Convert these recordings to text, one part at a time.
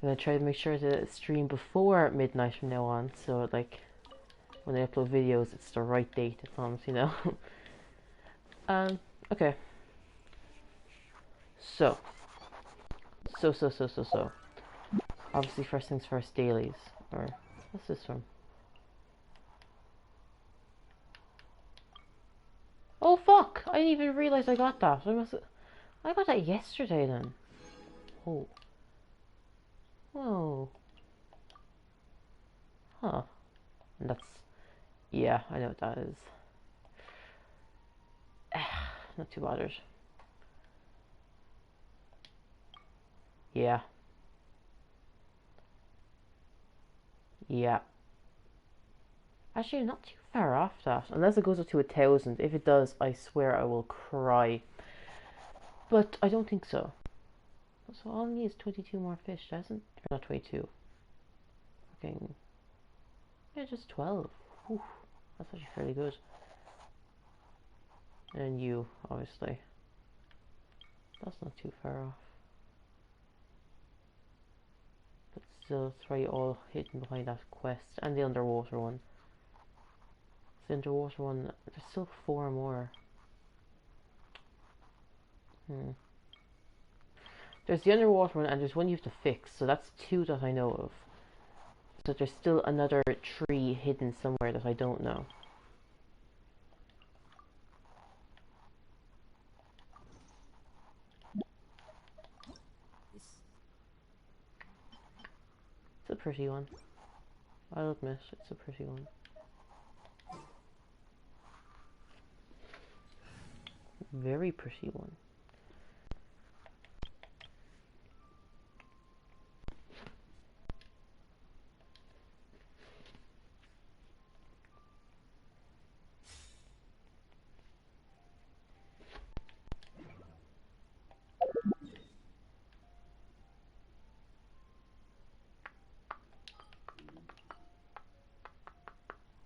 I'm gonna try to make sure to stream before midnight from now on, so like when I upload videos, it's the right date. It comes, you know. um. Okay. So. So. Obviously, first things first. Dailies. Or what's this from? Oh fuck! I didn't even realize I got that. I got that yesterday then. Oh. Oh. Huh. And that's, yeah, I know what that is. Not too bothered. Yeah. Yeah. Actually, not too far off that. Unless it goes up to 1,000. If it does, I swear I will cry. But I don't think so. So all I need is 22 more fish, doesn't? Or not 22. Fucking. Yeah, just 12. Oof. That's actually fairly good. And you, obviously. That's not too far off. But still, three all hidden behind that quest. And the underwater one. The underwater one, there's still 4 more. There's the underwater one and there's one you have to fix. So that's 2 that I know of. So there's still another 3 hidden somewhere that I don't know. It's a pretty one. I'll admit, it's a pretty one. Very pretty one.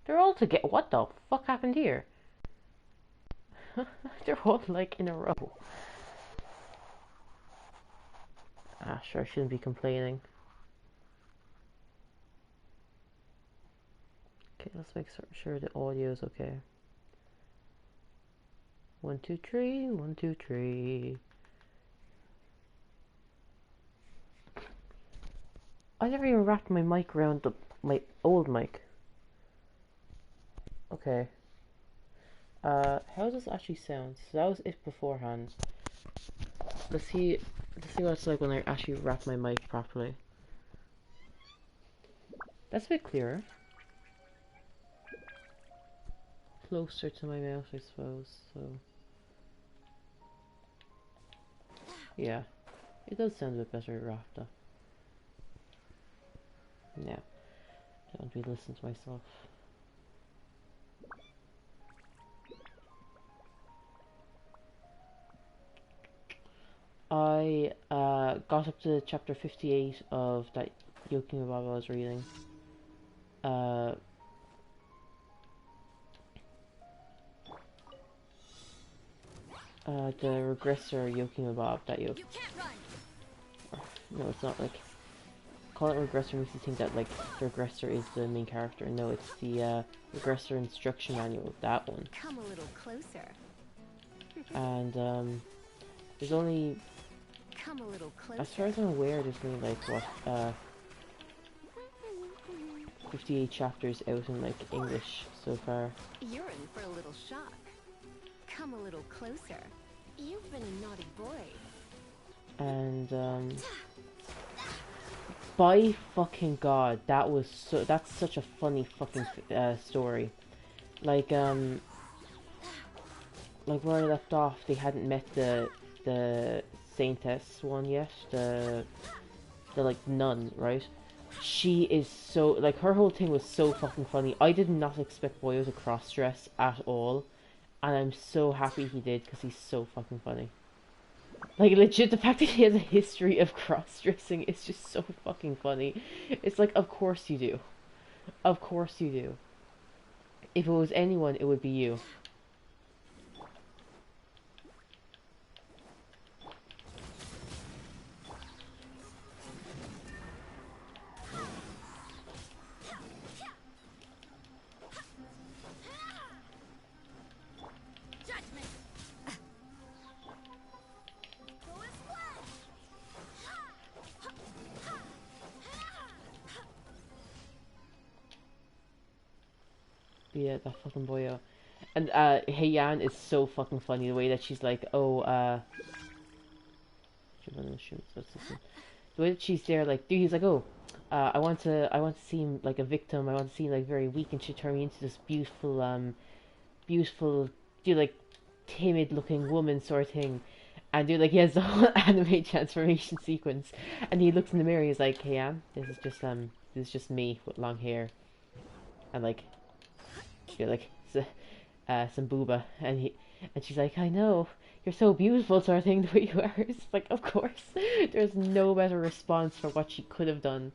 They're all together. What the fuck happened here? They're all like in a row. Ah, sure, I shouldn't be complaining. Okay, let's make sure the audio is okay. 1, 2, 3, 1, 2, 3. I never even wrapped my mic around my old mic. Okay. How does this actually sound? So that was it beforehand. Let's see what it's like when I actually wrap my mic properly. That's a bit clearer. Closer to my mouth, I suppose, so... Yeah. It does sound a bit better wrapped up. Yeah. Don't be listening to myself. I got up to chapter 58 of that Yoking Baba I was reading. The regressor Yoking Bob that you. No, it's not like. Call it regressor makes you think that like the regressor is the main character. No, it's the regressor instruction manual. That one. Come a little closer. And there's only. Come a little closer. As far as I'm aware, there's only like what 58 chapters out in like English so far. You're in for a little shock. Come a little closer. You've been a naughty boy. And by fucking god, that's such a funny fucking story. Like where I left off, they hadn't met the Saintess one yet, the like nun, right? She is so, like, her whole thing was so fucking funny. I did not expect Boyo to cross dress at all, and I'm so happy he did because he's so fucking funny. Like, legit, the fact that he has a history of cross-dressing is just so fucking funny. It's like, of course you do. Of course you do. If it was anyone, it would be you. Yeah, that fucking boyo. And Heian is so fucking funny. The way that she's like, oh, the way that she's there, like, dude, he's like, oh, I want to seem like a victim. I want to seem like very weak, and she turned me into this beautiful, beautiful, dude, like, timid-looking woman sort of thing. And dude, like, he has the whole anime transformation sequence, and he looks in the mirror. He's like, hey, Anne, this is just me with long hair, and like, you're like, some booba, and she's like, I know, you're so beautiful, sort of thing, the way you are. It's like, of course, there's no better response for what she could have done.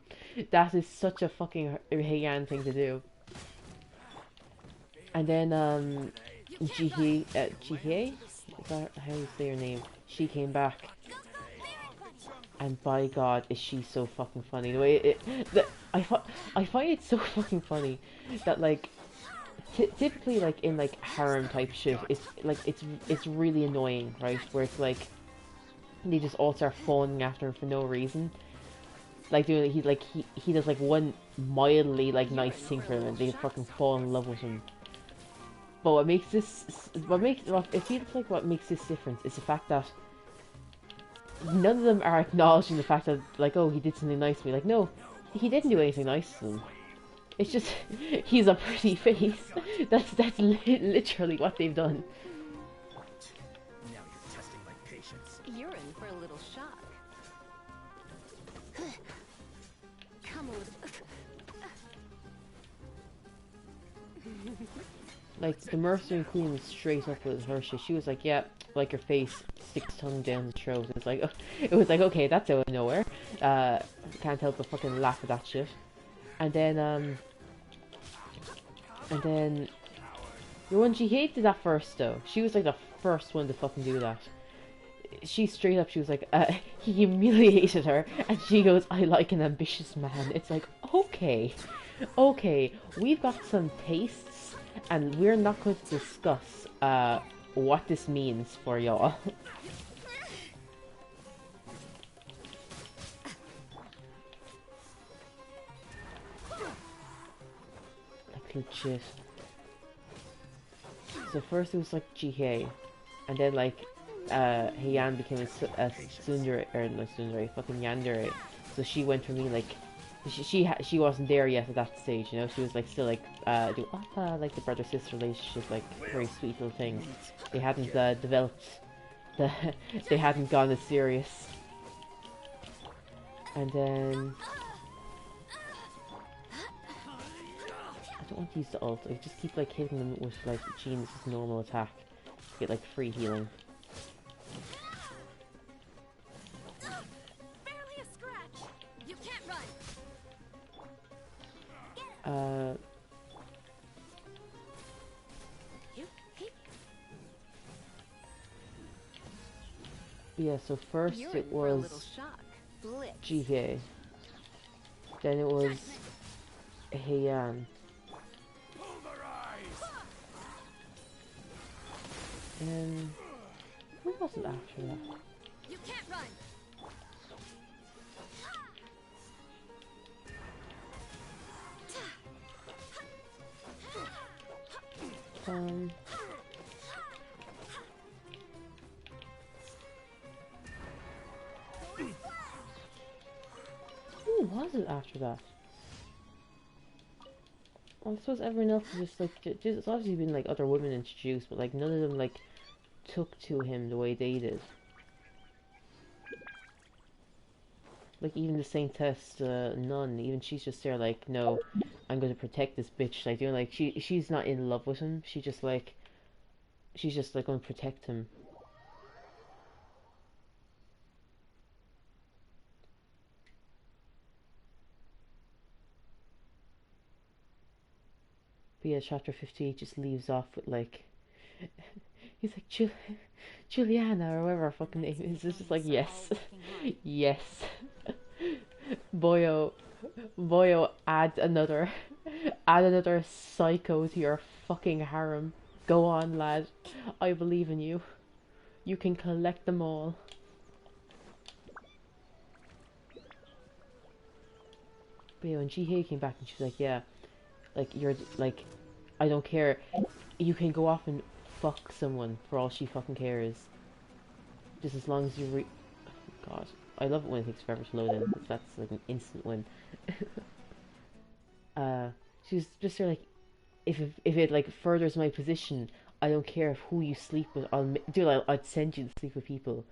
That is such a fucking Heian thing to do. And then, Jihye, is that how you say her name? She came back, and by God, is she so fucking funny. The way I find it so fucking funny that, like, typically, like, in, like, harem type shit, it's, like, it's really annoying, right? Where it's, like, they just all start fawning after him for no reason. Like, doing, he does, like, one mildly, like, nice thing for them, and they fucking fall in love with him. But it feels like what makes this different is the fact that none of them are acknowledging the fact that, like, oh, he did something nice to me. Like, no, he didn't do anything nice to them. It's just, he's a pretty face. That's literally what they've done. Now you're testing my patience. You're in for a little shock. Come a little. Like, the Mercenary Queen was straight up with her shit. She was like, yeah, like your face, sticks tongue down the throat. It was like, okay, that's out of nowhere. Can't help but fucking laugh at that shit. And then the one she hated that first though. She was like the first one to fucking do that. She straight up, she was like, he humiliated her, and she goes, I like an ambitious man. It's like, okay, we've got some tastes, and we're not going to discuss, what this means for y'all. Like, legit. So first it was like Jihye, and then like, Heian became a tsundere, or not tsundere, fucking yandere. So she went from being like, she wasn't there yet at that stage, you know. She was like still like do like the brother sister relationship, like very sweet little thing. They hadn't developed they hadn't gone as serious. And then I don't want to use the ult. I just keep like hitting them with like Jean's normal attack to get like free healing. Yeah, so first it was Jihye, then it was Heian, and who was it after that? You can't run. Who was it after that? Well, I suppose everyone else is just like, it's obviously been like other women introduced, but like none of them like took to him the way they did. Like even the Saintess nun, even she's just there like, no, I'm going to protect this bitch. Like, you know, like she's not in love with him. She's just like going to protect him. But yeah, chapter 58 just leaves off with like, he's like, Juliana or whatever her fucking name is. It's just like, yes, yes. Boyo, add another psycho to your fucking harem. Go on, lad. I believe in you. You can collect them all. But yeah, when Jihye came back and she was like, yeah, like, you're, like, I don't care. You can go off and fuck someone for all she fucking cares. Just as long as you God, I love it when it takes forever to load in. That's like an instant win. She was just sort of like, if it like furthers my position, I don't care who you sleep with. I'd send you to sleep with people,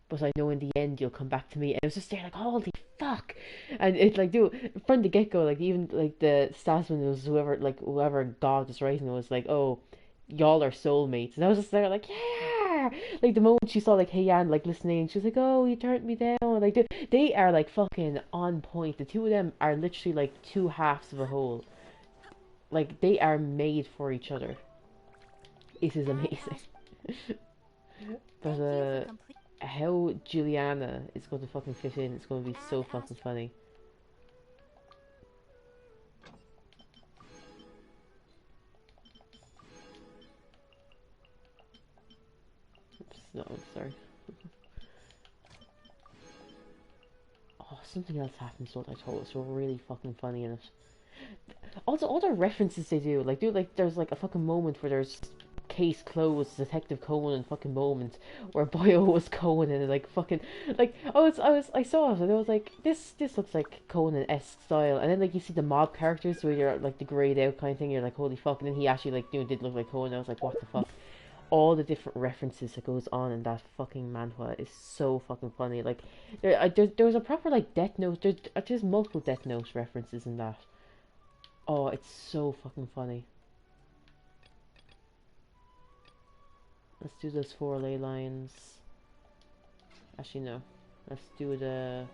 but I know in the end you'll come back to me. And it was just there like, holy fuck! And it's like, dude, from the get go, like even like the Stasman was whoever God was writing it was like, oh, y'all are soulmates, and I was just there like, yeah. Like the moment she saw like Hey Yan like listening, she was like, oh, you turned me down. Like they are like fucking on point. The two of them are literally like two halves of a whole. Like they are made for each other. It is amazing. But how Juliana is going to fucking fit in, it's going to be so fucking funny. Oops, no, I'm sorry. Oh, something else happens what I told us. We're really fucking funny in it. Also, all the references they do, like, there's like a fucking moment where there's case closed, Detective Conan fucking moment where Boyo was Conan and like fucking like I saw it and I was like, this looks like Conan-esque style, and then like you see the mob characters where you're like the grayed out kind of thing, you're like, holy fuck, and then he actually like did look like Conan. I was like, what the fuck? All the different references that goes on in that fucking manhwa is so fucking funny. Like there was a proper like Death Note. There's multiple Death Note references in that. Oh, it's so fucking funny. Let's do those 4 ley lines. Actually, no. Let's do the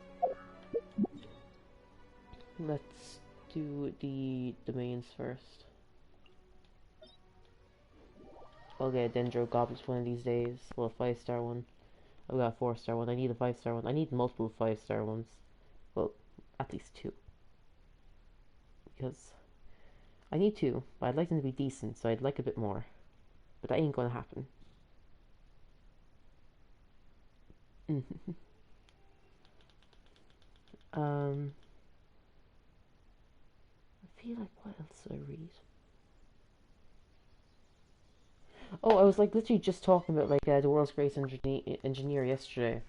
domains first. I'll get a Dendro Goblins one of these days. Well, a 5-star one. I got a 4-star one. I need a 5-star one. I need multiple 5-star ones. Well, at least 2. Because I need 2, but I'd like them to be decent, so I'd like a bit more. But that ain't gonna happen. I feel like, what else did I read? Oh, I was like literally just talking about like the world's greatest engineer yesterday,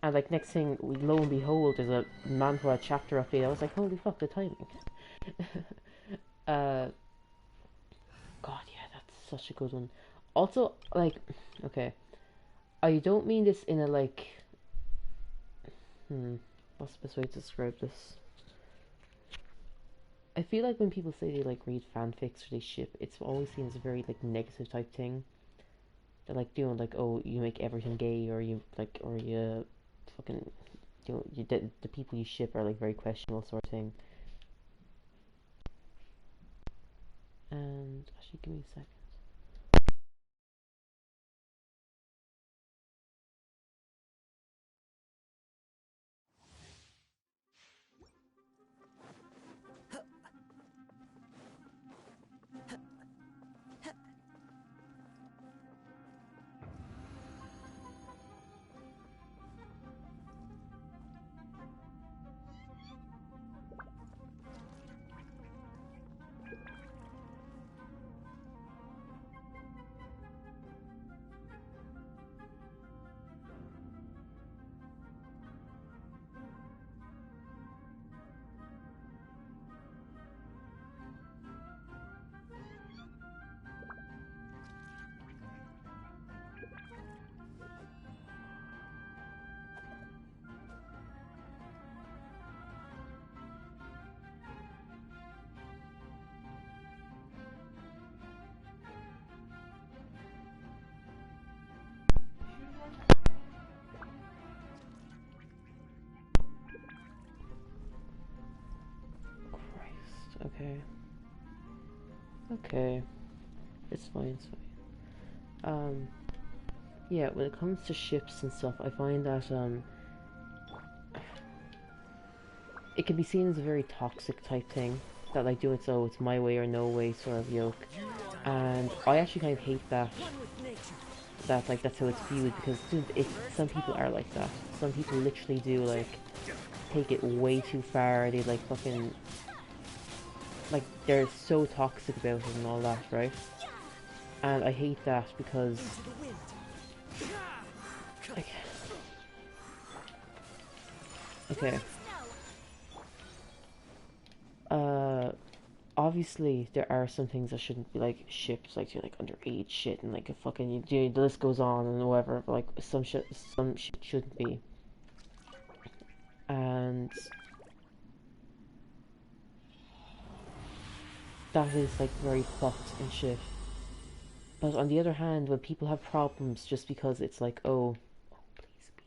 and like next thing, lo and behold, there's a manhwa chapter update. I was like, holy fuck, the timing. God, yeah, that's such a good one. Also, like, okay, I don't mean this in a like, what's the best way to describe this? I feel like when people say they like read fanfics or they ship, it's always seen as a very like negative type thing. They're like doing like, oh, you make everything gay, or you like, or you fucking, the people you ship are like very questionable sort of thing. And actually, give me a second. Okay. Okay. It's fine, it's fine. Yeah, when it comes to ships and stuff, I find that, it can be seen as a very toxic type thing. That, like, doing so, it's my way or no way sort of yoke. And I actually kind of hate that. Like, that's how it's viewed, because, dude, some people are like that. Some people literally do, like, take it way too far. They, like, fucking like they're so toxic about it and all that, right? And I hate that because like okay. Obviously there are some things that shouldn't be like ships, like you're like underage shit and like a fucking the list goes on and whatever, but like some shit shouldn't be. And that is like very fucked and shit. But on the other hand, when people have problems just because it's like, oh, please be.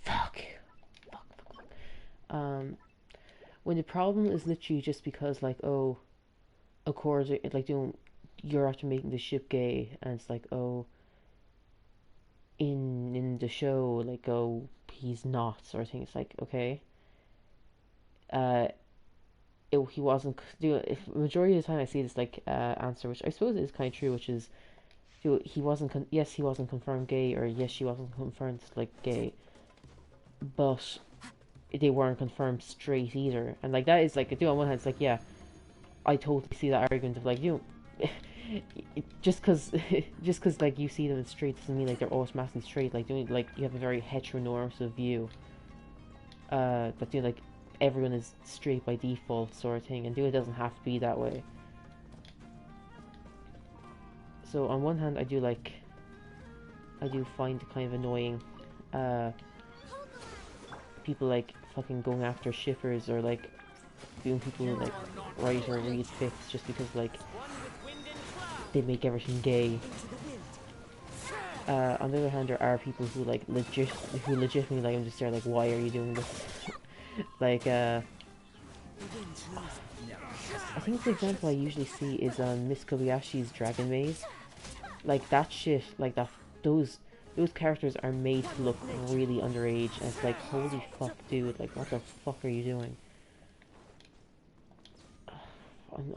Fuck. When the problem is literally just because like, oh, of course, like you're after making the ship gay, and it's like, oh, in the show, like, oh, he's not, sort of thing. It's like, okay, uh, he wasn't doing. If majority of the time I see this like answer, which I suppose is kind of true, which is, he wasn't. Yes, he wasn't confirmed gay, or yes, she wasn't confirmed like gay, but they weren't confirmed straight either. And like that is like, on one hand, it's like, yeah, I totally see that argument of like, just because like you see them as straight doesn't mean like they're automatically straight. Like doing like you have a very heteronormative view. That like everyone is straight by default sort of thing, and it doesn't have to be that way. So on one hand, I do find it kind of annoying, people like fucking going after shippers or like doing people who like write or read fics just because like they make everything gay. On the other hand, there are people who like legitimately like I'm just there like, why are you doing this? Like I think the example I usually see is on Miss Kobayashi's Dragon Maze. Like that shit, like those characters are made to look really underage, and it's like, holy fuck, dude, like what the fuck are you doing?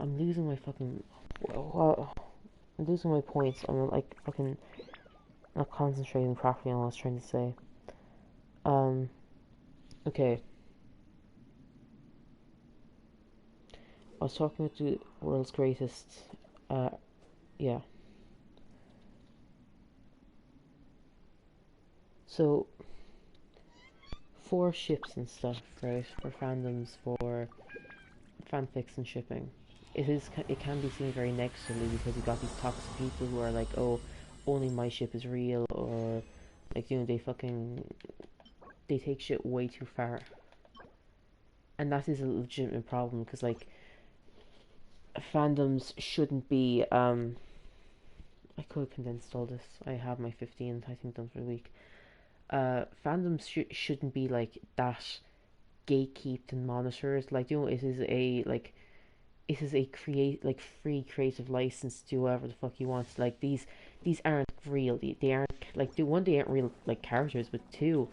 I'm losing my fucking. Well, I'm losing my points. I'm like fucking not concentrating properly on what I was trying to say. Okay. I was talking about the world's greatest. Yeah. So, for ships and stuff, right? For fandoms, for fanfics and shipping, it can be seen very negatively because you got these toxic people who are like, oh, only my ship is real, or like they take shit way too far, and that is a legitimate problem because like fandoms shouldn't be I could have condensed all this. I have my 15th I think done for the week. Fandoms shouldn't be like that gatekeeped and monitored. Like it is a free creative license to do whatever the fuck you want. Like these aren't real. They aren't like, one, they aren't real like characters, but two,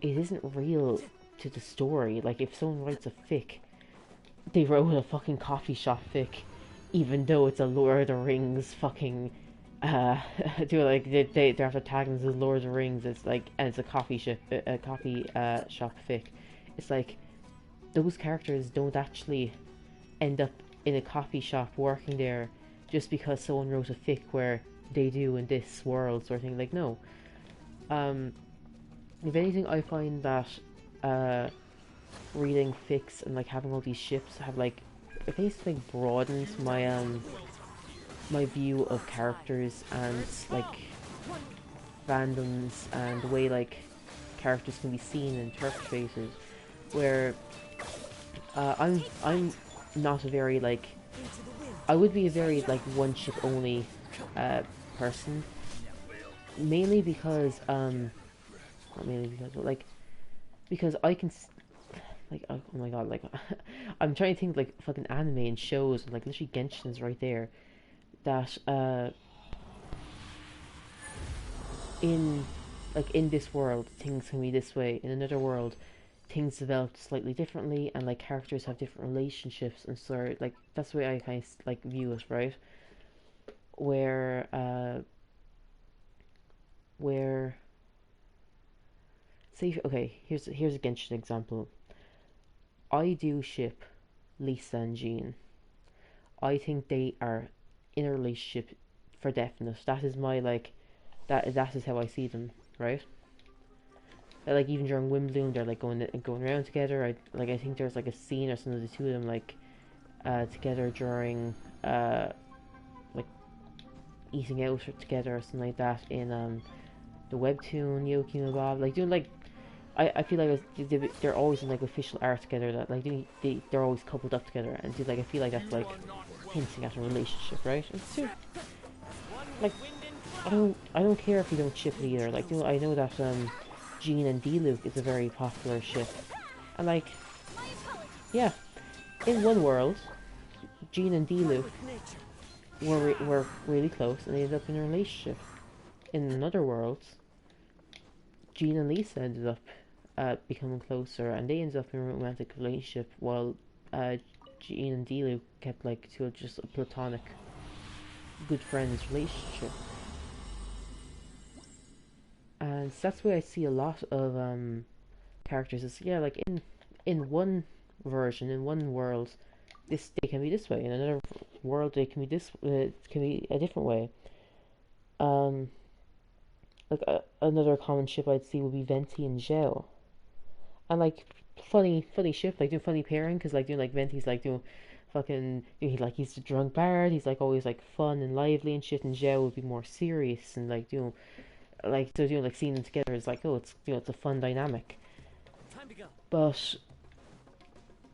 it isn't real to the story. Like if someone writes a fic, they wrote a fucking coffee shop fic, even though it's a Lord of the Rings fucking do like they're after tagging this as Lord of the Rings. It's like, and it's a coffee shop fic. It's like those characters don't actually end up in a coffee shop working there just because someone wrote a fic where they do in this world sort of thing. Like no. If anything, I find that reading fics and like having all these ships have like basically broadened my view of characters and like fandoms and the way like characters can be seen and interpreted. Where I'm not a very like, I would be a very like one ship only person, mainly because not mainly because, but like because I can like, oh my god, like I'm trying to think like fucking anime and shows, like literally Genshin is right there, that in in this world things can be this way, in another world things developed slightly differently, and like characters have different relationships, and so like that's the way I kind of like view it, right? Where say, okay, here's a Genshin example. I do ship Lisa and Jean. I think they are in a relationship for definite. That is my like that is how I see them, right? Like even during Wimbledon, they're like going around together. I think there's like a scene or something of the two of them like together during like eating out together or something like that in the webtoon Yoki and Bob. Like doing like I feel like they're always in like official art together. That like they're always coupled up together, and like I feel like that's like hinting at a relationship, right? It's too like I don't care if you don't ship it either. Like I know that Jean and D-Luke is a very popular ship, and like yeah, in one world, Jean and D-Luke were really close and they ended up in a relationship. In another world, Jean and Lisa ended up becoming closer, and they ended up in a romantic relationship, while Jean and D-Luke kept like to just a platonic, good friends relationship. And so that's where I see a lot of characters. Is yeah, like in one version, in one world, this they can be this way. In another world, they can be this. Can be a different way. Um, like another common ship I'd see would be Venti and Gel, and like funny ship, like doing funny pairing, because like doing like Venti's like doing fucking he's the drunk bard, he's like always like fun and lively and shit, and Gel would be more serious and like doing like so doing like seeing them together is like, oh, it's it's a fun dynamic. Time to go. But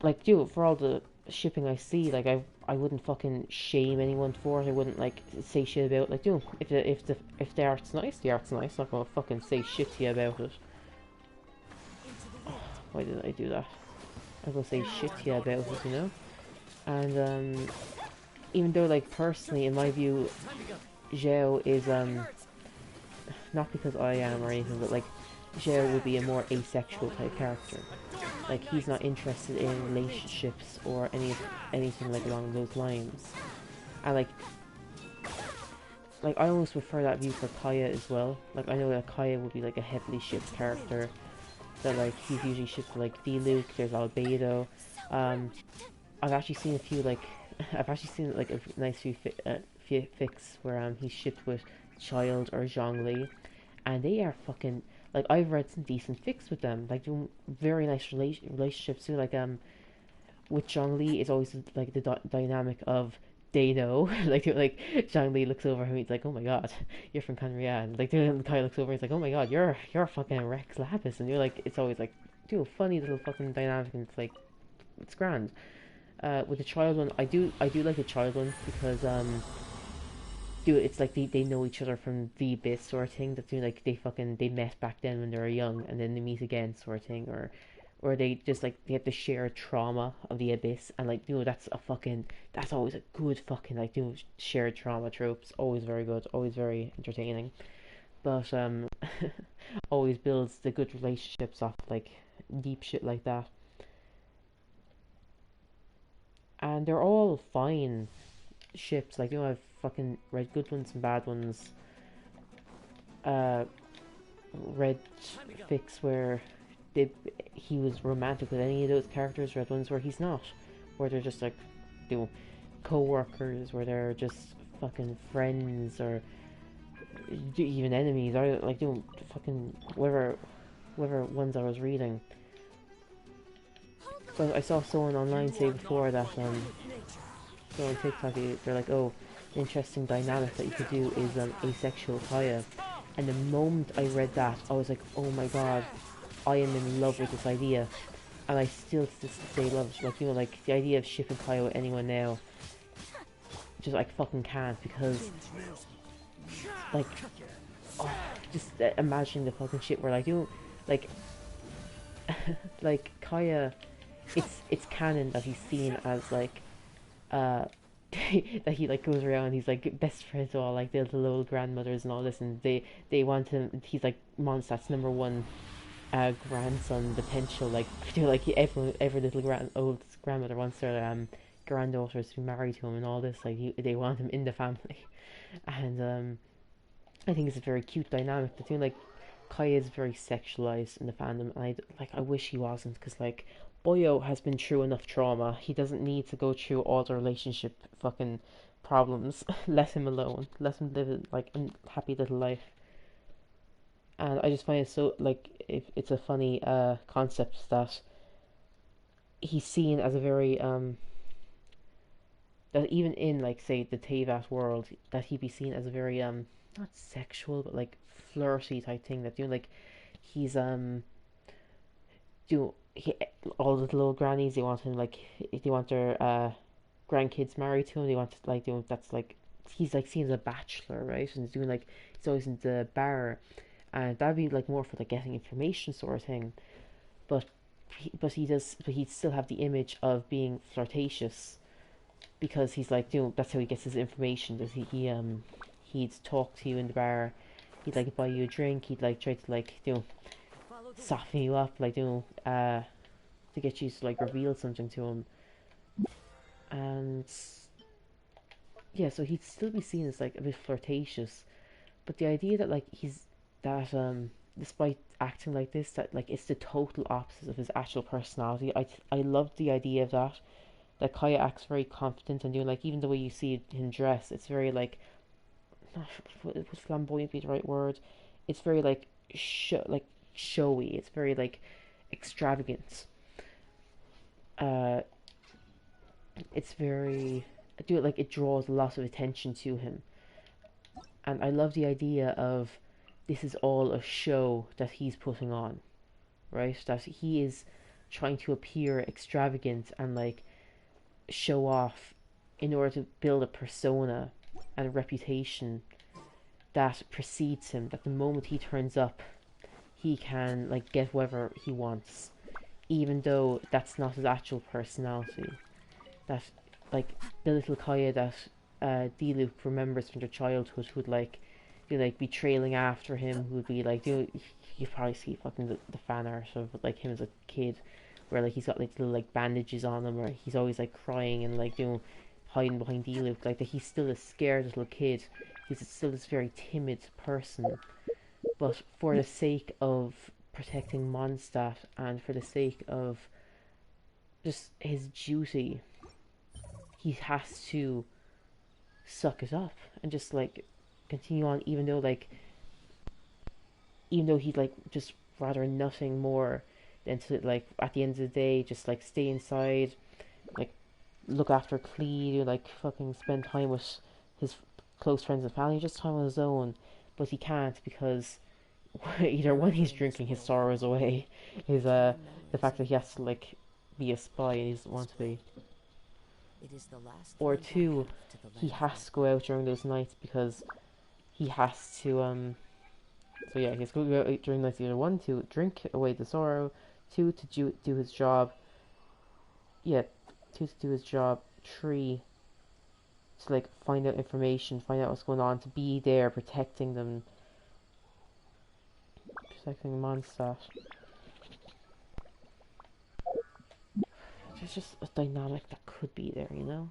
like for all the shipping I see, like I wouldn't fucking shame anyone for it. I wouldn't like say shit about like if the art's nice, the art's nice. I'm not gonna fucking say shit to you about it. Why did I do that? I'm gonna say shit to you about it, you know? And even though like personally in my view Zhao is not because I am or anything, but like Zhao would be a more asexual type character. Like he's not interested in relationships or anything like along those lines. And like I almost prefer that view for Kaya as well. Like I know that Kaya would be like a heavily shipped character. That like he's usually shipped to like D-Luke, there's Albedo. I've actually seen a few like I've actually seen like a nice few fics where he's shipped with Child or Zhongli, and they are fucking like I've read some decent fics with them, like doing very nice relationships too. Like with Zhongli, it's always like the dynamic of they know, like Zhongli looks over him, he's like, oh my god, you're from Conria, and like the guy looks over, he's like, oh my god, you're fucking Rex Lapis, and you're like, it's always like, a funny little fucking dynamic, and it's like, it's grand. With the Child one, I do like the Child one because it's like they know each other from the Abyss sort of thing. That's like they met back then when they were young and then they meet again sort of thing, or they just like they have the shared trauma of the Abyss, and like that's always a good fucking like shared trauma tropes, always very good, always very entertaining, but always builds the good relationships off like deep shit like that. And they're all fine ships. Like I've fucking read good ones and bad ones. Read fics where he was romantic with any of those characters. Read ones where he's not, where they're just like co-workers, where they're just fucking friends or even enemies. I like fucking whatever ones I was reading. So I saw someone online say before that so on TikTok they're like, oh, the interesting dynamic that you could do is asexual Kaya. And the moment I read that, I was like, oh my god, I am in love with this idea. And I still to this day love it. Like like the idea of shipping Kaya with anyone now, just like fucking can't, because like just imagining the fucking shit where like like like Kaya, it's canon that he's seen as like that he like goes around, he's like best friends with all like the little grandmothers and all this, and they want him, he's like Mondstadt's number one grandson potential, like like every little old grandmother wants their granddaughters to be married to him and all this, like they want him in the family. And I think it's a very cute dynamic. The thing like Kaya is very sexualized in the fandom, and I wish he wasn't, because like Oyo has been through enough trauma. He doesn't need to go through all the relationship fucking problems. Let him alone. Let him live like a happy little life. And I just find it so like it's a funny concept that he's seen as a very that even in like say the Tevat world that he'd be seen as a very not sexual but like flirty type thing that like he's do he all the little grannies they want him like they want their grandkids married to him they want to, like that's like he's like seen as a bachelor, right? And he's doing like he's always in the bar and that'd be like more for like getting information sort of thing, but he'd still have the image of being flirtatious because he's like that's how he gets his information. That he'd talk to you in the bar, he'd like buy you a drink, he'd like try to like soften you up, like to get you to like reveal something to him. And yeah, so he'd still be seen as like a bit flirtatious, but the idea that like he's that despite acting like this that like it's the total opposite of his actual personality. I love the idea of that. Like Kaya acts very confident and doing like even the way you see him dress, it's very like would flamboyant be the right word? It's very like showy. It's very like extravagant. Uh, it's very it draws a lot of attention to him, and I love the idea of this is all a show that he's putting on, right? That he is trying to appear extravagant and like show off in order to build a persona and a reputation that precedes him, that the moment he turns up he can like get whatever he wants, even though that's not his actual personality. That like the little Kaya that D-Luke remembers from their childhood who'd like be trailing after him, who'd be like you probably see fucking the fan art of like him as a kid where like he's got like little like bandages on him or he's always like crying and like hiding behind D-Luke, like that he's still a scared little kid. He's still this very timid person, but for the sake of protecting Mondstadt and for the sake of just his duty, he has to suck it up and just like continue on, even though he'd like just rather nothing more than to like at the end of the day just like stay inside, like look after Clee, like fucking spend time with his close friends and family, just time on his own. But he can't because either one, he's drinking his sorrows away, is the fact that he has to like be a spy and he doesn't want to be, or two, he has to go out during those nights because he has to so yeah, he has to go out during nights, either one, to drink away the sorrow, two, to do his job, yeah, two, to do his job, three, to like find out information, find out what's going on, to be there protecting them, protecting Mondstadt. There's just a dynamic that could be there, you know?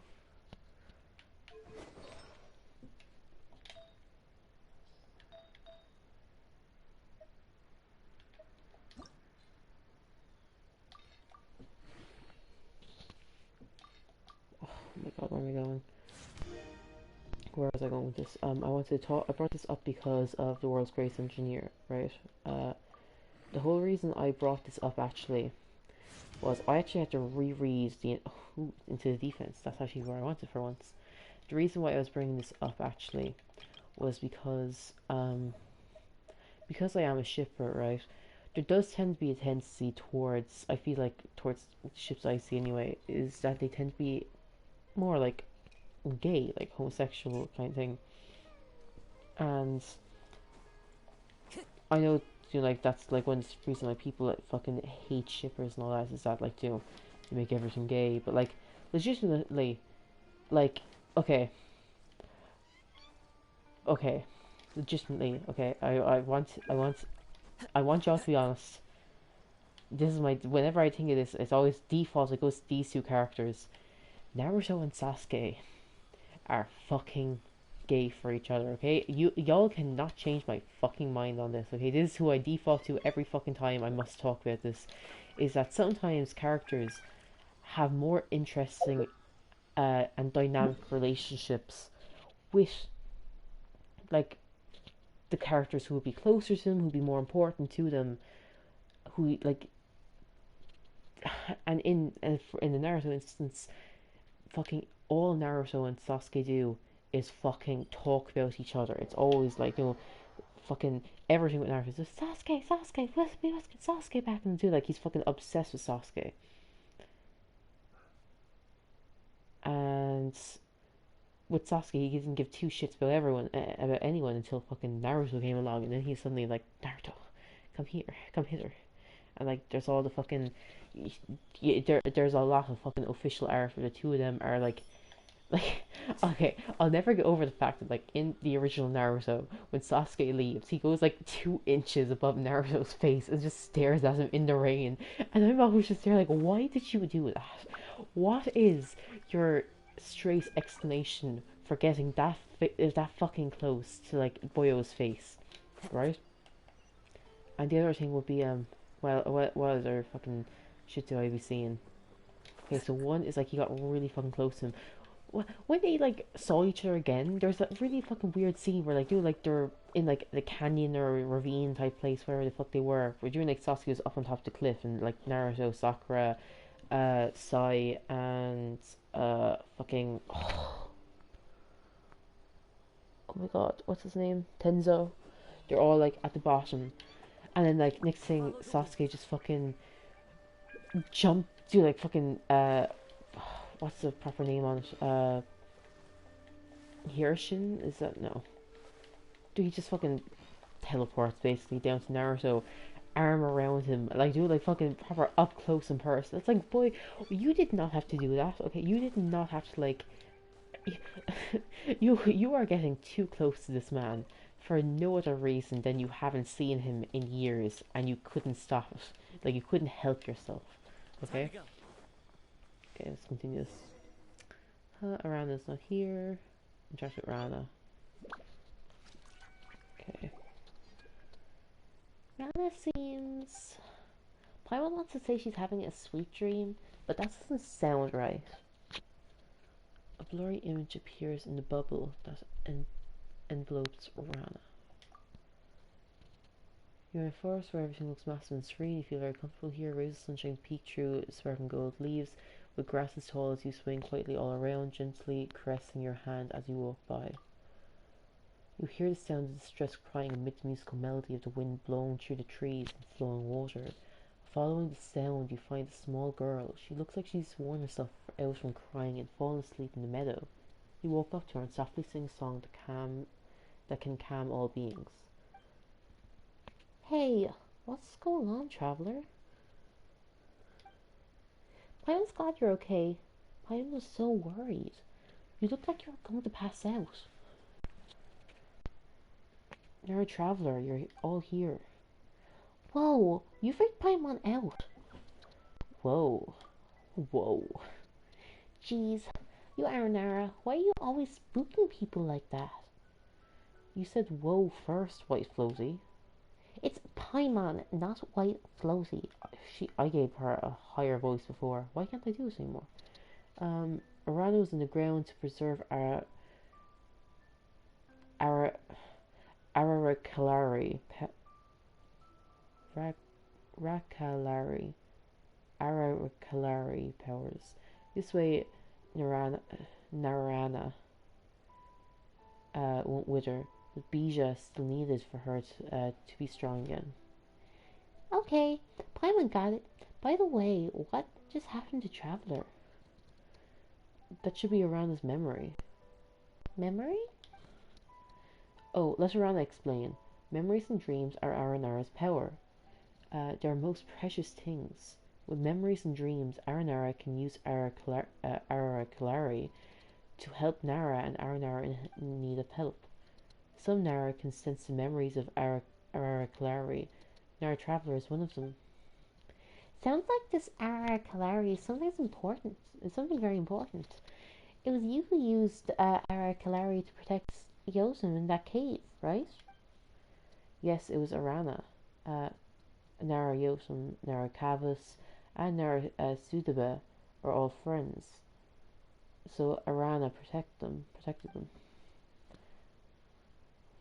Oh my god, where am I going? Where was I going with this? I brought this up because of the world's greatest engineer, right? The whole reason I brought this up actually was I actually had to reread Into the Defense. That's actually where I wanted for once. The reason why I was bringing this up actually was because I am a shipper, right? There does tend to be a tendency towards, I feel like towards ships I see anyway, is that they tend to be more like gay, like homosexual kind of thing. And I know, like that's like one reason why people like fucking hate shippers and all that, is that like they make everything gay. But like legitimately, like okay, legitimately, okay, I want y'all to be honest. This is whenever I think of this, it's always default, it goes to these two characters. Naruto and Sasuke are fucking gay for each other, okay? Y'all cannot change my fucking mind on this, okay? This is who I default to every fucking time I must talk about this. is that sometimes characters have more interesting and dynamic relationships with like the characters who would be closer to them, who'd be more important to them, who like, and in the Naruto instance, fucking all Naruto and Sasuke do is fucking talk about each other. It's always like, fucking everything with Naruto is just Sasuke, Sasuke, we must get Sasuke back into like he's fucking obsessed with Sasuke. And with Sasuke, he didn't give two shits about about anyone until fucking Naruto came along, and then he's suddenly like, Naruto, come here, come hither, and like, there's all the fucking, there's a lot of fucking official art where the two of them are like, okay, I'll never get over the fact that like in the original Naruto, when Sasuke leaves, he goes like 2 inches above Naruto's face and just stares at him in the rain, and I'm always just there like, why did you do that? What is your straight explanation for getting that fucking close to like Boyo's face, right? And the other thing would be what other fucking shit do I be seeing? Okay, so one is like he got really fucking close to him. When they like saw each other again, there's that really fucking weird scene where like they're in like the canyon or ravine type place, wherever the fuck they were. We're doing like Sasuke was up on top of the cliff, and like Naruto, Sakura, Sai, and fucking oh my god, what's his name? Tenzo. They're all like at the bottom, and then like next thing Sasuke just fucking do like fucking what's the proper name on it? Hirshin? Is that no? Dude, he just fucking teleports basically down to Naruto, arm around him, like do like fucking proper up close and personal. It's like, boy, you did not have to do that. Okay, you did not have to like. You are getting too close to this man for no other reason than you haven't seen him in years and you couldn't stop it. Like you couldn't help yourself. Okay. Okay, let's continue this. Arana's not here. I'm trying to get Rana. Okay. Rana seems... Paimon wants to say she's having a sweet dream, but that doesn't sound right. A blurry image appears in the bubble that envelopes Rana. You're in a forest where everything looks massive and serene. You feel very comfortable here. Rays of sunshine peek through sparkling gold leaves, with grass as tall as you swing quietly all around, gently caressing your hand as you walk by. You hear the sound of distress crying amid the musical melody of the wind blowing through the trees and flowing water. Following the sound, you find a small girl. She looks like she's worn herself out from crying and fallen asleep in the meadow. You walk up to her and softly sing a song that can calm all beings. Hey, what's going on, traveler? Paimon's glad you're okay. Paimon was so worried. You looked like you were going to pass out. You're a traveler. You're all here. Whoa, you freaked Paimon out. Whoa. Whoa. Jeez, you Aranara, why are you always spooking people like that? You said whoa first, White Floaty. It's Paimon, not White Floaty. I gave her a higher voice before. Why can't I do this anymore? Arano's in the ground to preserve Arakalari powers. This way, Narana won't wither, but Bija is still needed for her to be strong again. Okay, Paimon got it. By the way, what just happened to Traveler? That should be Arana's memory. Memory? Oh, let Arana explain. Memories and dreams are Aranara's power. They're most precious things. With memories and dreams, Aranara can use Arakalari to help Nara, and Aranara in need of help. Some Nara can sense the memories of Arakalari. Nara Traveler is one of them. Sounds like this Arakalari is something important. It's something very important. It was you who used Arakalari to protect Yosun in that cave, right? Yes, it was Arana. Nara Yosem, Nara Kavas, and Nara Sudaba are all friends. So Arana protected them.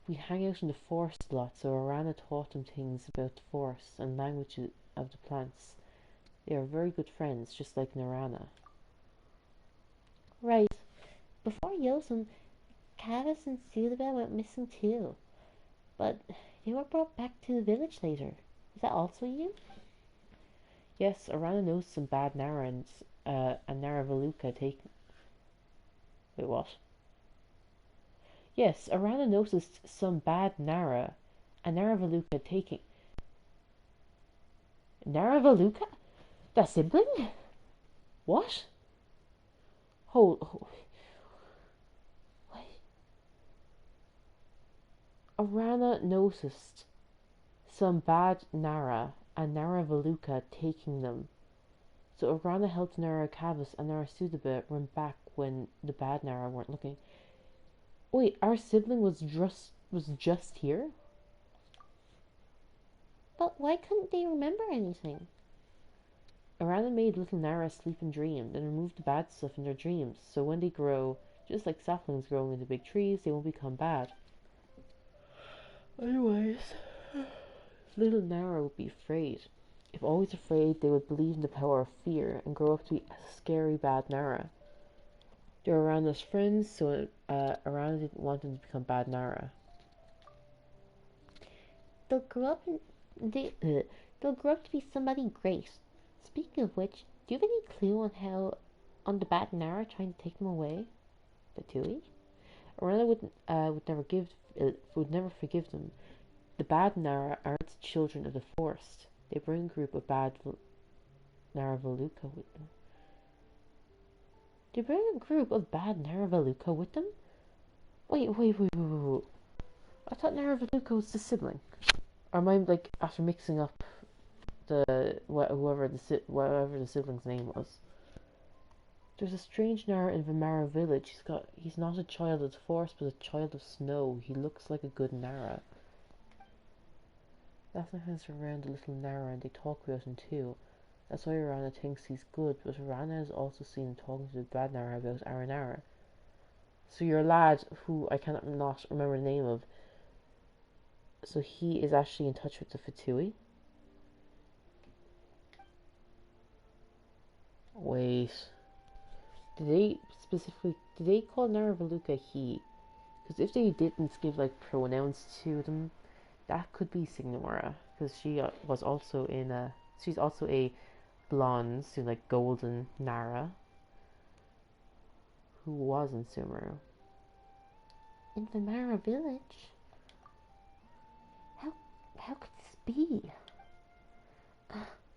We hang out in the forest a lot, so Arana taught them things about the forest and language of the plants. They are very good friends, just like Narana. Right. Before Yosem, Kavas and Sudaba went missing too. But they were brought back to the village later. Is that also you? Yes, Arana knows some bad Narans, and Naravaluka taking. Wait, what? Yes, Arana noticed some bad Nara, and Naravaluka taking. Naravaluka? That sibling? What? Hold. Wait. Arana noticed some bad Nara, and Naravaluka taking them. So Arana helped Nara Kavas and Nara Sudaba run back when the bad Nara weren't looking. Wait, our sibling was just here? But why couldn't they remember anything? Arana made little Nara sleep and dream, then removed the bad stuff in their dreams, so when they grow, just like saplings growing into big trees, they won't become bad. Otherwise, little Nara would be afraid. If always afraid, they would believe in the power of fear and grow up to be a scary bad Nara. They're Arana's friends, so Arana didn't want them to become bad Nara. They'll grow up they'll grow up to be somebody great. Speaking of which, do you have any clue on the bad Nara trying to take them away? The Tui? Arana would never forgive them. The bad Nara aren't children of the forest. They bring a group of bad Naravaluka with them. They bring a group of bad Naravaluka with them? Wait. I thought Naravaluka was the sibling. Or am I after mixing up whatever the sibling's name was? There's a strange Nara in Vimara village. He's not a child of the forest, but a child of snow. He looks like a good Nara. Daphne hangs around the little Nara and they talk about him too. That's why Arana thinks he's good, but Arana has also seen him talking to the bad Nara about Aranyaka. So your lad, who I cannot not remember the name of, so he is actually in touch with the Fatui? Wait. Did they call Naravaluka he? Because if they didn't give pronouns to them, that could be Signora, because she was also she's also a blonde, so golden Nara, who was in Sumeru. In Vimara village? How could this be?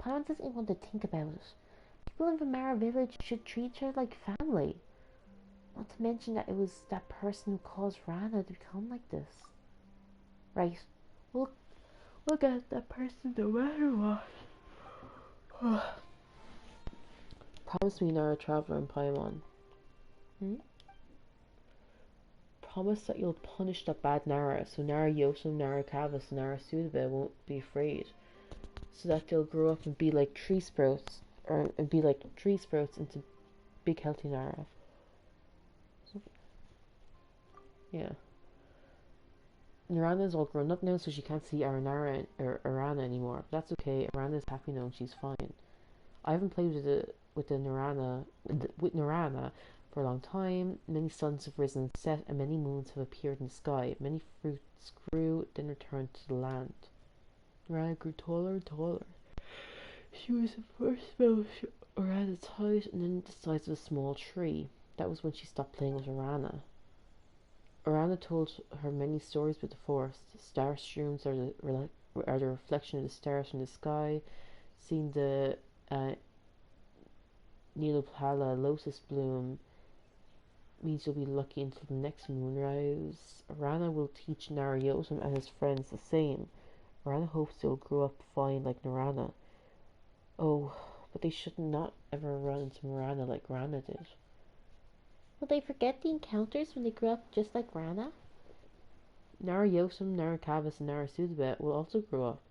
Paimon doesn't even want to think about it. People in Vimara village should treat her like family. Not to mention that it was that person who caused Rana to become like this. Right. We'll get that person no matter what. Promise me, Nara Traveler and Paimon. Promise that you'll punish that bad Nara, so Nara Yosem, Nara Kavas, and Nara Sudaba won't be afraid. So that they'll grow up and be like tree sprouts, into big healthy Nara. Yeah. Narana's all grown up now, so she can't see Arana anymore. But that's okay. Arana's happy now and she's fine. I haven't played with Narana for a long time. Many suns have risen and set, and many moons have appeared in the sky. Many fruits grew, then returned to the land. Narana grew taller and taller. She was the first Arana's height, and then the size of a small tree. That was when she stopped playing with Arana. Arana told her many stories about the forest. Star streams are the reflection of the stars from the sky. Seeing the Nilopala lotus bloom means you'll be lucky until the next moonrise. Arana will teach Narayosam and his friends the same. Arana hopes they'll grow up fine like Narana. Oh, but they should not ever run into Marana like Rana did. Will they forget the encounters when they grow up just like Rana? Nara Yosem, Nara Kavas, and Nara Sudaba will also grow up.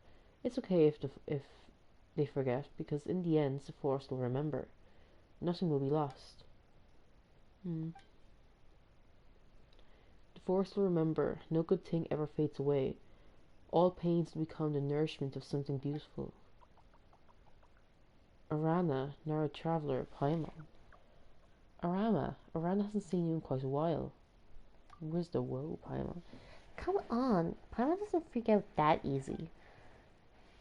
It's okay if they forget, because in the end, the Forest will remember. Nothing will be lost. Hmm. The Forest will remember. No good thing ever fades away. All pains become the nourishment of something beautiful. Arana, Nara Traveler, Paimon. Arana hasn't seen you in quite a while. Where's the woe, Paimon? Come on, Paimon doesn't freak out that easy.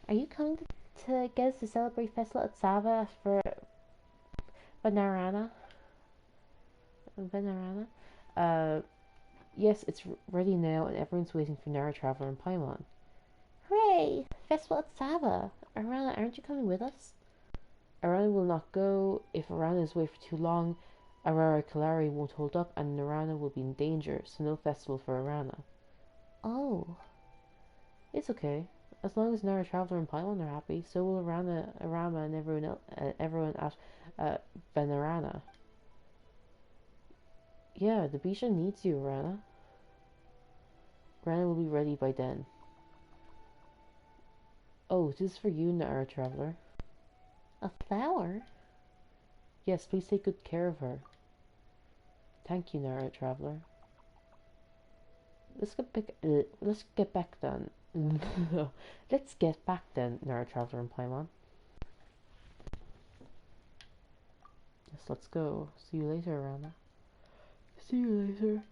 Are you coming to get us to celebrate Festival at Sava for Banarana? Banarana? Yes, it's ready now, and everyone's waiting for Nara Traveler and Paimon. Hooray! Festival at Sava! Arana, aren't you coming with us? Arana will not go. If Arana is away for too long, Arara Kalari won't hold up, and Narana will be in danger, so no festival for Arana. Oh. It's okay. As long as Nara Traveler and Paimon are happy, so will Arama, and everyone at Benarana. Yeah, the Bisha needs you, Arana. Arana will be ready by then. Oh, this is for you, Nara Traveler. A flower? Yes, please take good care of her. Thank you, Nara Traveler. Let's get back then. Let's get back then, Nara Traveler and Paimon. Yes, let's go. See you later, Arana. See you later.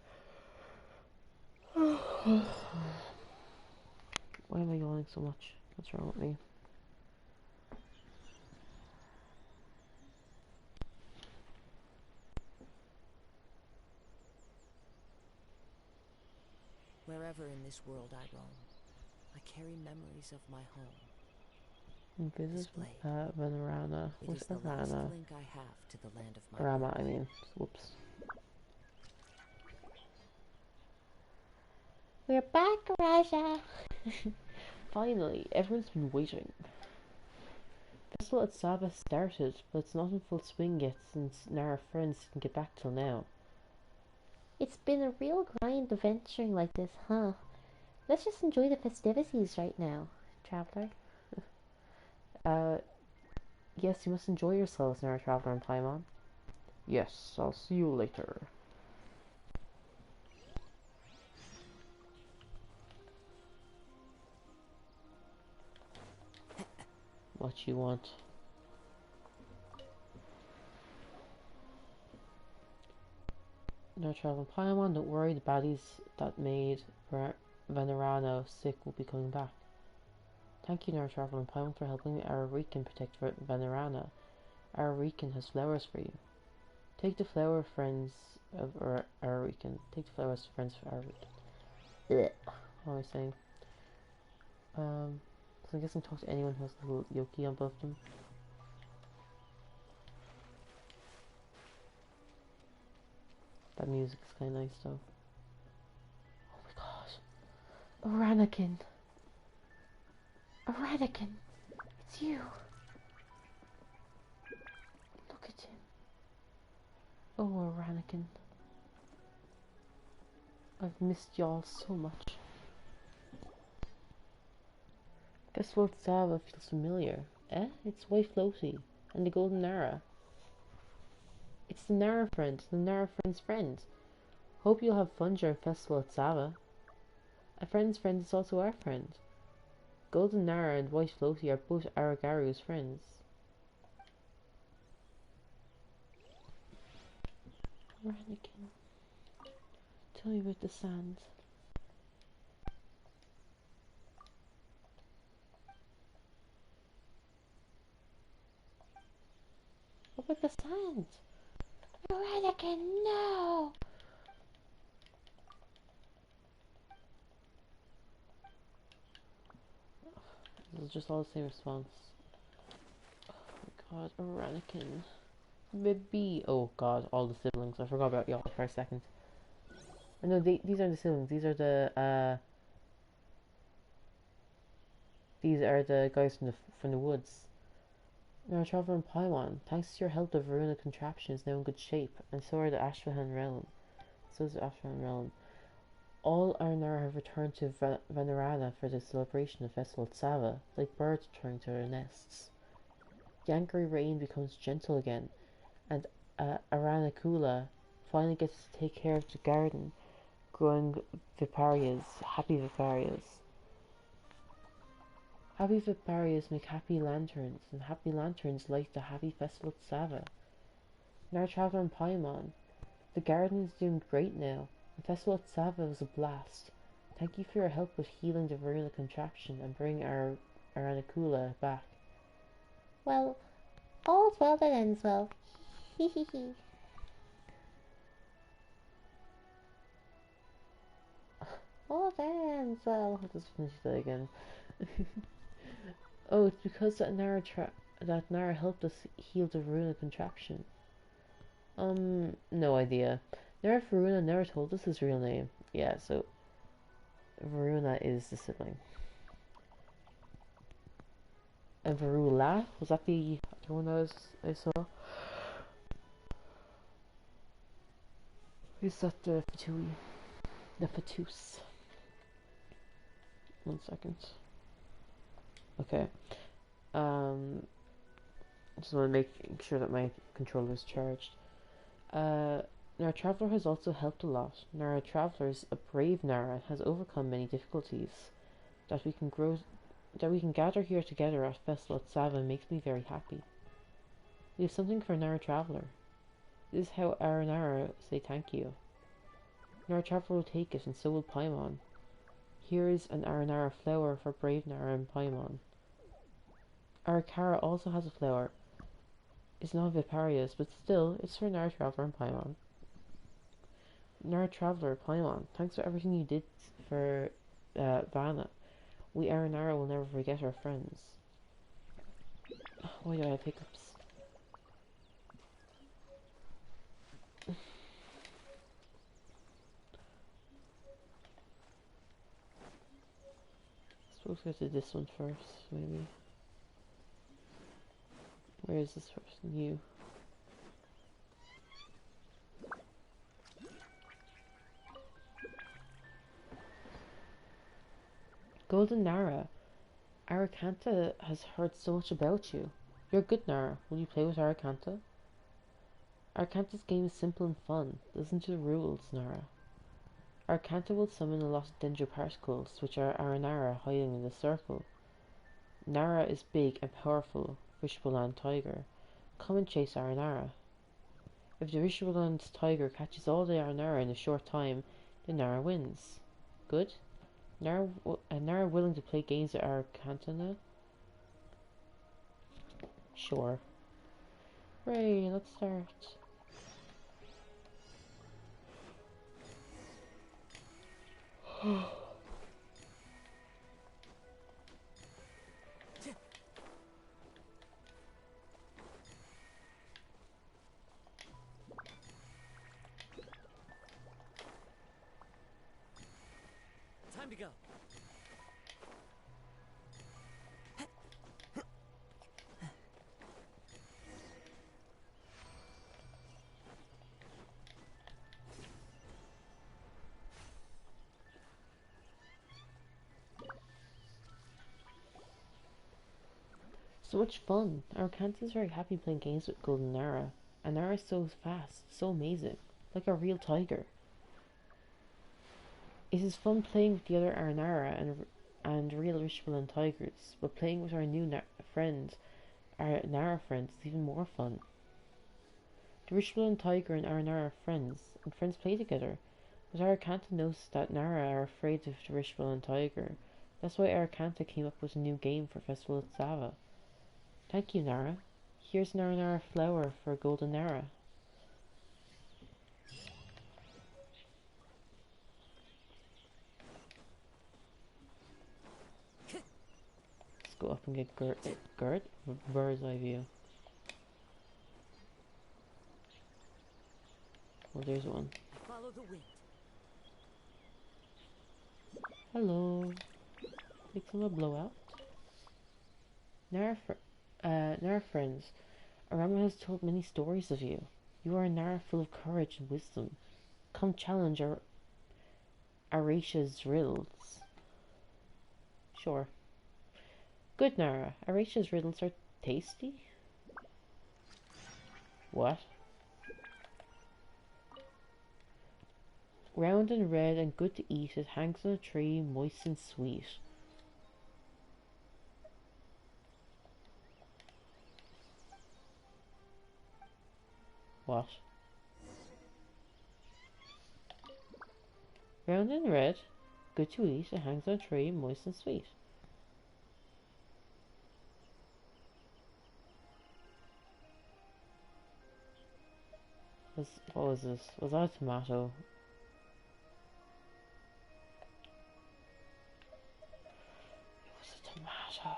Why am I yawning so much? What's wrong with me? Wherever in this world I roam, I carry memories of my home. Visit Vanarana. It Where's is the last Vanarana? link I have to the land of my Rama, birth. I mean. Whoops. We're back, Raja! Finally, everyone's been waiting. Festival at Saba started, but it's not in full swing yet since Nara friends didn't get back till now. It's been a real grind adventuring like this, huh? Let's just enjoy the festivities right now, Traveler. Yes, you must enjoy yourselves, Nara Traveler and Paimon. Yes, I'll see you later. What you want? Nara Traveler and Paimon, don't worry, the baddies that made Venerano sick will be coming back. Thank you, Nara Traveler and Paimon, for helping Ararikan protect Venerana. Ararikan has flowers for you. Take the flower, friends of Ararikan. Take the flowers, friends for Ararikan. What am I saying? So I guess I can talk to anyone who has a little Yoki above them. That music is kind of nice, though. Oh my god. Aranyaka. Aranyaka. It's you. Look at him. Oh, Aranyaka. I've missed y'all so much. Guess what Sava feels familiar. Eh? It's Wife Loti and the Golden Nara. It's the Nara friend, the Nara friend's friend. Hope you'll have fun during Festival at Sava. A friend's friend is also our friend. Golden Nara and Wife Loti are both Aragaru's friends. Aranyaka, tell me about the sand. What about the sand? Aranyaka, no! It's just all the same response. Oh my god, Aranyaka. Baby. Oh god, all the siblings. I forgot about y'all for a second. No, these aren't the siblings. These are the guys from the woods. Now, Traveler and Paimon, thanks to your help, the Varuna contraption is now in good shape, and so are the Ashvahan realm. So is the Ashvahan realm. All Arnara have returned to Venerana for the celebration of Festival Sava, like birds returning to their nests. The angry rain becomes gentle again, and Aranakula finally gets to take care of the garden, growing viparias, happy viparias. Happy viparias make happy lanterns, and happy lanterns light the happy festival at Sava. Now Traveller and Paimon, the garden is doing great now. The festival at Sava was a blast. Thank you for your help with healing the Varuna contraption and bringing our Aranakula back. Well, all's well that ends well. Hee hee hee. All that ends well. I'll just finish that again. Oh, it's because that Nara helped us heal the Varuna contraption. No idea. Nara Varuna never told us his real name. Yeah, so Varuna is the sibling. And Varula, was that the other one I saw? Is that the Fatui? The Fatus. 1 second. Okay. Just want to make sure that my controller is charged. Nara Traveller has also helped a lot. Nara Traveller is a brave Nara and has overcome many difficulties. That we can gather here together at Festival at Sava makes me very happy. We have something for Nara Traveller. This is how Aranara say thank you. Nara Traveller will take it, and so will Paimon. Here is an Aranara flower for brave Nara and Paimon. Arakara also has a flower. It's not Viparius, but still, it's for Nara Traveller and Paimon. Nara Traveller, Paimon, thanks for everything you did for Vanna. We Aranara will never forget our friends. Why do I have hiccups? Suppose we have to do this one first, maybe. Where is this person? You. Golden Nara. Arakanta has heard so much about you. You're good, Nara. Will you play with Arakanta? Arakanta's game is simple and fun. Listen to the rules, Nara. Arakanta will summon a lot of Dendroparticles, which are Aranara hiding in the circle. Nara is big and powerful, Vishwaland Tiger. Come and chase Aranara. If the Vishwaland Tiger catches all the Aranara in a short time, then Nara wins. Good? Nara willing to play games with Arakanta now? Sure. Hooray, let's start. Time to go. So much fun. Arakanta is very happy playing games with Golden Nara. And Nara is so fast, so amazing. Like a real tiger. It is fun playing with the other Aranara and real Rishwaland tigers, but playing with our new friends, our Nara friends, is even more fun. The Rishwaland tiger and Aranara are friends, and friends play together. But Arakanta knows that Nara are afraid of the Rishwaland tiger. That's why Arakanta came up with a new game for Festival at Sava. Thank you, Nara. Here's an Aranara flower for Golden Nara. Go up and get Gert? Bird's eye view. Well, there's one. Follow the wind. Hello. Take some of a blowout. Nara friends. Arama has told many stories of you. You are a Nara full of courage and wisdom. Come challenge Arisha's riddles. Sure. Good, Nara. Arisha's riddles are tasty? What? Round and red and good to eat, it hangs on a tree, moist and sweet. What? Round and red, good to eat, it hangs on a tree, moist and sweet. What was this? Was that a tomato? It was a tomato.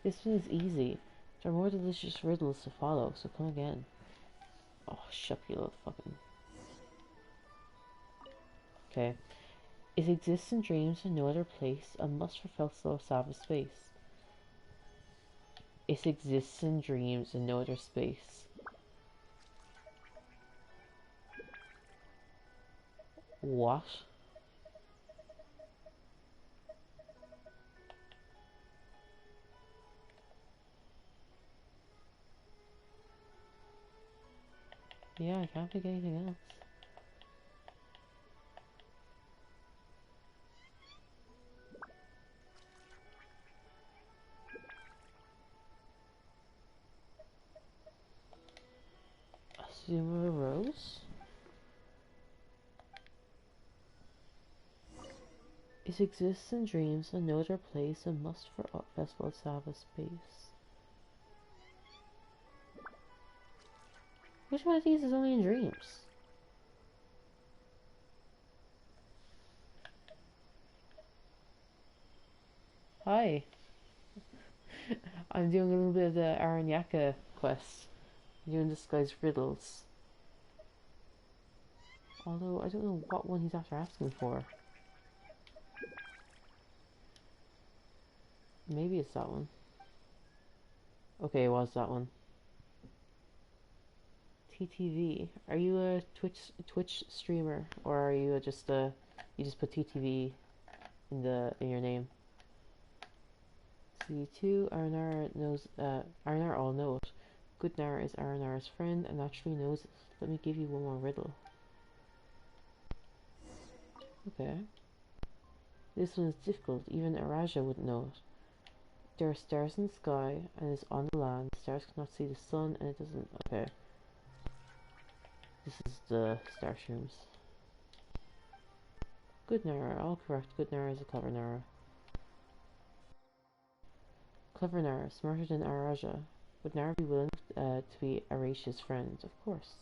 This one is easy. There are more delicious riddles to follow, so come again. Oh, shut up, you little fucking... Okay. It exists in dreams in no other place, a must for Felstow Sabbath space. It exists in dreams in no other space. What? Yeah, I can't think of anything else. Assume a rose? It exists in dreams and no other place, a must for Festival Sabbath space. Which one of these is only in dreams? Hi. I'm doing a little bit of the Aranyaka quest. I'm doing this guy's riddles. Although, I don't know what one he's after asking for. Maybe it's that one. Okay, it was that one. TTV. Are you a Twitch streamer, or are you you just put TTV in your name? C2. Arnar all know it. Good Nara is Arnar's friend and naturally knows it. Let me give you one more riddle. Okay. This one is difficult. Even Araja wouldn't know it. There are stars in the sky and it's on the land. Stars cannot see the sun and it doesn't... Okay. This is the star shrooms. Good Nara. All correct. Good Nara is a clever Nara. Clever Nara. Smarter than Araja. Would Nara be willing to be Arisha's friend? Of course.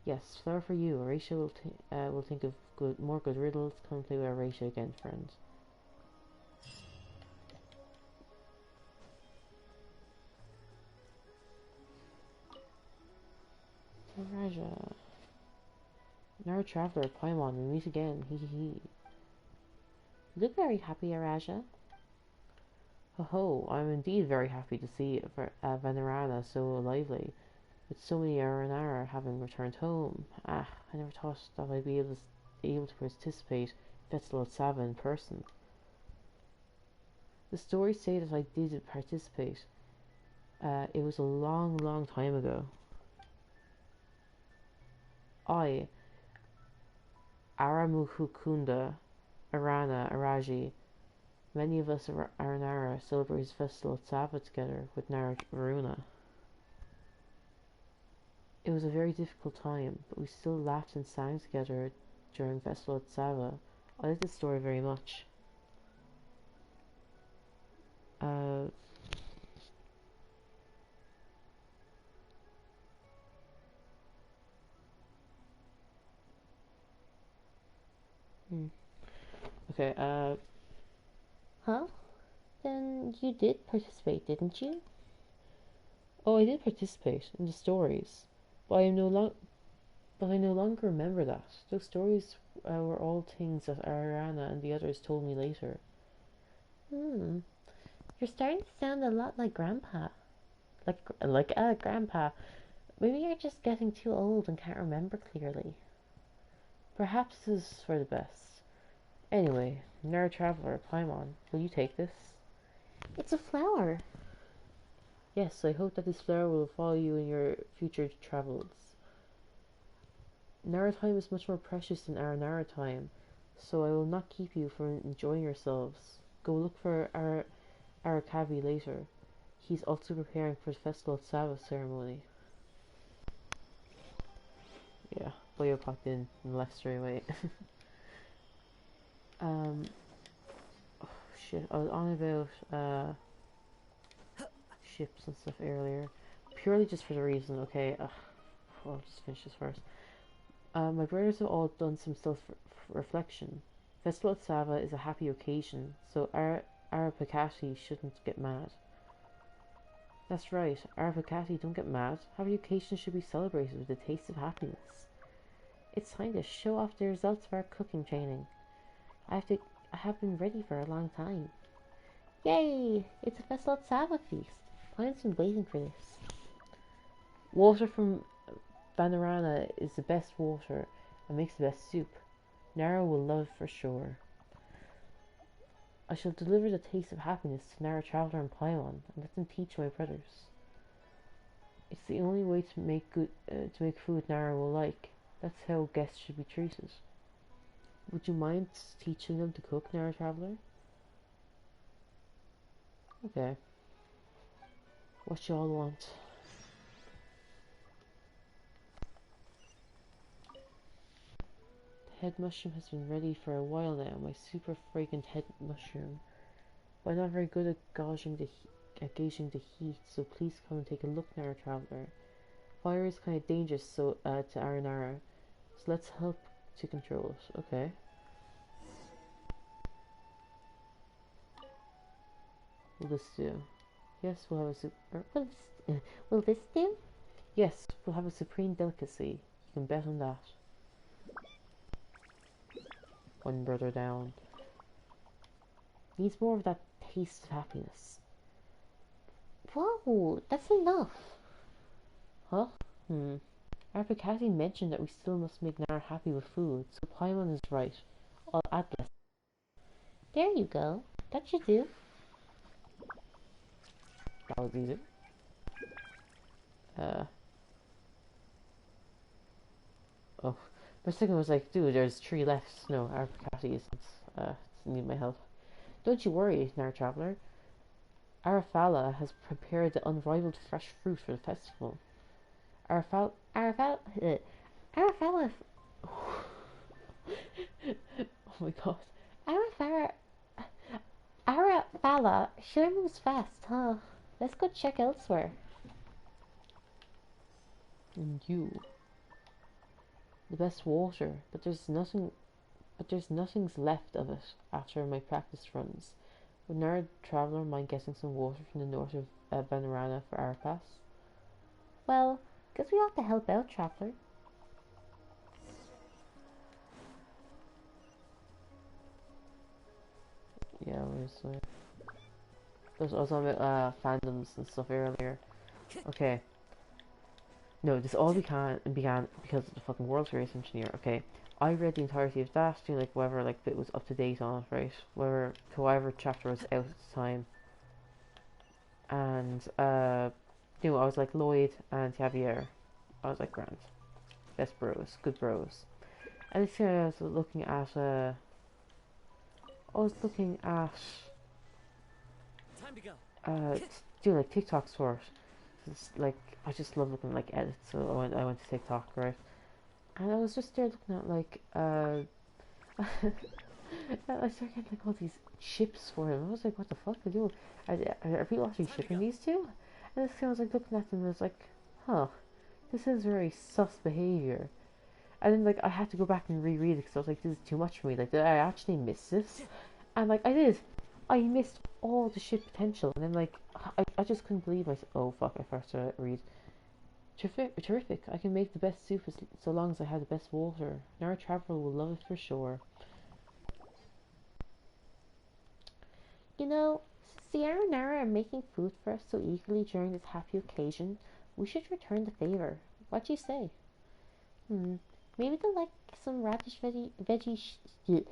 Yes, flower for you. Arisha will think of more good riddles. Come play with Arisha again, friend. Araja. Nara Traveler, Paimon, we meet again. Hee hee hee. You look very happy, Araja. Ho ho, I'm indeed very happy to see Venerana so lively. With so many Aranara having returned home. Ah, I never thought that I'd be able to participate in Festival of Sava in person. The stories say that I did participate. It was a long, long time ago. I, Aramuhukunda, Arana, Araji, many of us Aranara celebrated Festival of Sava together with Nara Varuna. It was a very difficult time, but we still laughed and sang together during Festival at Sava. I like this story very much. Okay, Huh? Then you did participate, didn't you? Oh, I did participate in the stories, but I no longer remember that. Those stories were all things that Ariana and the others told me later. You're starting to sound a lot like Grandpa. Like Grandpa. Maybe you're just getting too old and can't remember clearly. Perhaps this is for the best. Anyway, Nerd Traveler, Paimon, will you take this? It's a flower. Yes, I hope that this flower will follow you in your future travels. Nara time is much more precious than our Nara time, so I will not keep you from enjoying yourselves. Go look for Arakabi later. He's also preparing for the Festival Sabbath ceremony. Yeah, Boyo popped in and left straight away. Oh shit, I was on about ships and stuff earlier. Purely just for the reason, okay, I'll just finish this first. My brothers have all done some self-reflection. Festival at Sava is a happy occasion, so Arapakati shouldn't get mad. That's right, Arapakati, don't get mad. Happy occasions should be celebrated with a taste of happiness. It's time to show off the results of our cooking training. I have been ready for a long time. Yay! It's a Festival at Sava feast. I've been waiting for this. Water from Banarana is the best water and makes the best soup. Nara will love for sure. I shall deliver the taste of happiness to Nara Traveler and Paimon and let them teach my brothers. It's the only way to make food Nara will like. That's how guests should be treated. Would you mind teaching them to cook, Nara Traveler? Okay. What y'all want? The head mushroom has been ready for a while now. My super fragrant head mushroom. But I'm not very good at gauging the heat, so please come and take a look, Nara Traveler. Fire is kind of dangerous to Aranara, so let's help to control it. Okay. Will this do? Yes, we'll have a Will this do? Yes, we'll have a supreme delicacy. You can bet on that. One brother down. Needs more of that taste of happiness. Whoa, that's enough. Huh? Arapakati mentioned that we still must make Nara happy with food, so Paimon is right. I'll add less. There you go. That should do. That was easy. Oh. My second was like, dude, there's 3 left. No, Arapakati isn't need my help. Don't you worry, Nara Traveler. Arafala has prepared the unrivaled fresh fruit for the festival. Arafala. Oh my god. Arafala sure moves fast, huh? Let's go check elsewhere. And you. The best water, but there's nothing's left of it after my practice runs. Would Nara Traveler mind getting some water from the north of Vanarana for our pass? Well, guess we have to help out, Traveler. Yeah, I was on about fandoms and stuff earlier. Okay. No, this all began because of the fucking World Series engineer. Okay, I read the entirety of that, you know, like whatever like bit was up to date on it, right? Whatever chapter was out at the time, and you know, I was like Lloyd and Javier. I was like grand, best bros, good bros. And this year I was looking at Time to go. do like TikToks for it. It's like I just love looking like edits, so I went to TikTok, right? And I was just there looking at like I started getting like all these ships for him. I was like, what the fuck are you? Are people actually shipping these two? And this guy was like looking at them and I was like, huh, this is very sus behavior. And then like I had to go back and reread it because I was like, this is too much for me. Like, did I actually miss this? And like I did. I missed all the ship potential, and then like I just couldn't believe myself. Oh fuck! I forgot to read. Terrific! I can make the best soup so long as I have the best water. Nara Traveler will love it for sure. You know, since the Aranara are making food for us so eagerly during this happy occasion, we should return the favor. What do you say? Maybe they'll like some veggie soup.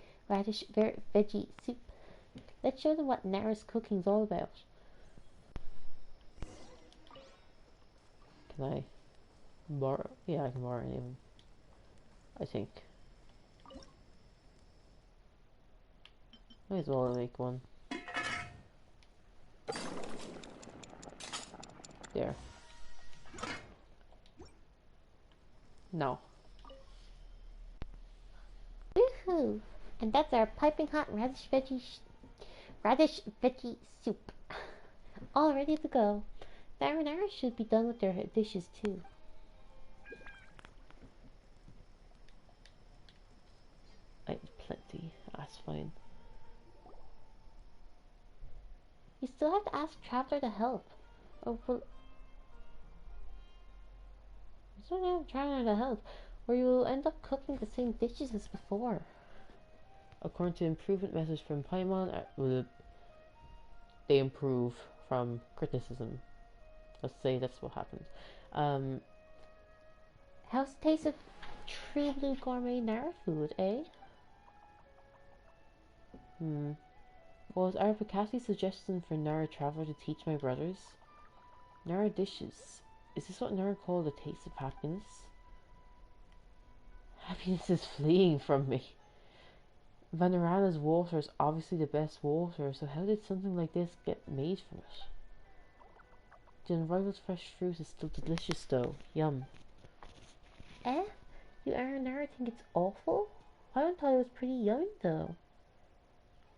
Let's show them what Nara's cooking's all about. Can I borrow? Yeah, I can borrow any of them. I think. Might as well make one. There. No. Woohoo! And that's our piping hot radish veggie soup. All ready to go. The Aranara should be done with their dishes too. I have plenty. That's fine. You still have to ask Traveler to help. Or will... You still have Traveler to help, or you will end up cooking the same dishes as before. According to improvement message from Paimon, they improve from criticism. Let's say that's what happened. How's the taste of true blue gourmet Nara food, eh? Was Arapakasi's suggestion for Nara Traveler to teach my brothers? Nara dishes. Is this what Nara called the taste of happiness? Happiness is fleeing from me. Vanarana's water is obviously the best water, so how did something like this get made from it? The unrivaled fresh fruit is still delicious though. Yum. Eh? You Aranara think it's awful? I thought it was pretty yummy though.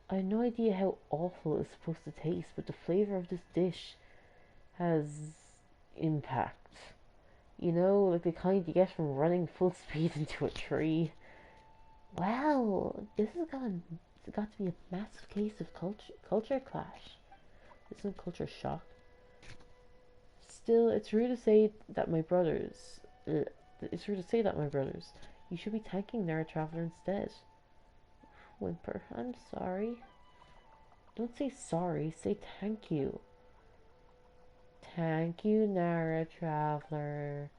I have no idea how awful it's supposed to taste, but the flavour of this dish has impact. You know, like the kind you get from running full speed into a tree. Wow, this has got to be a massive case of culture clash. Isn't culture shock? Still, it's rude to say that my brothers. You should be thanking Nara Traveler instead. Whimper. I'm sorry. Don't say sorry. Say thank you. Thank you, Nara Traveler.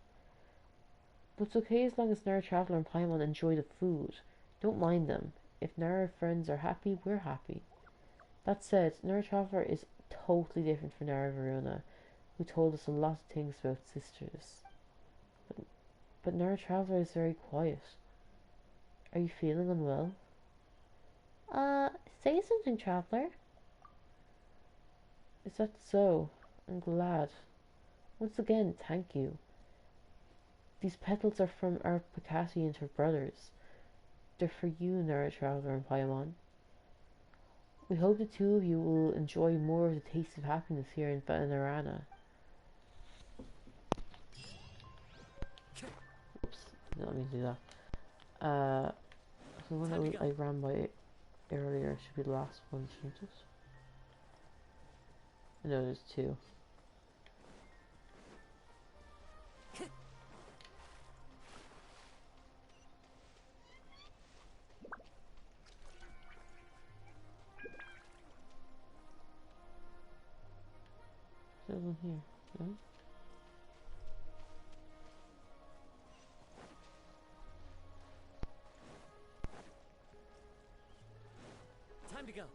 But it's okay as long as Nara Traveler and Paimon enjoy the food. Don't mind them. If Nara friends are happy, we're happy. That said, Nara Traveler is totally different from Nara Verona, who told us a lot of things about sisters. But Nara Traveler is very quiet. Are you feeling unwell? Say something, Traveler. Is that so? I'm glad. Once again, thank you. These petals are from our Picassi and her brothers. They're for you, Nara Traveler and Paimon. We hope the two of you will enjoy more of the taste of happiness here in Banarana. Oops, didn't mean to do that. The one that I ran by earlier should be the last one, shouldn't it? No, there's two. There's one here, no? Time to go.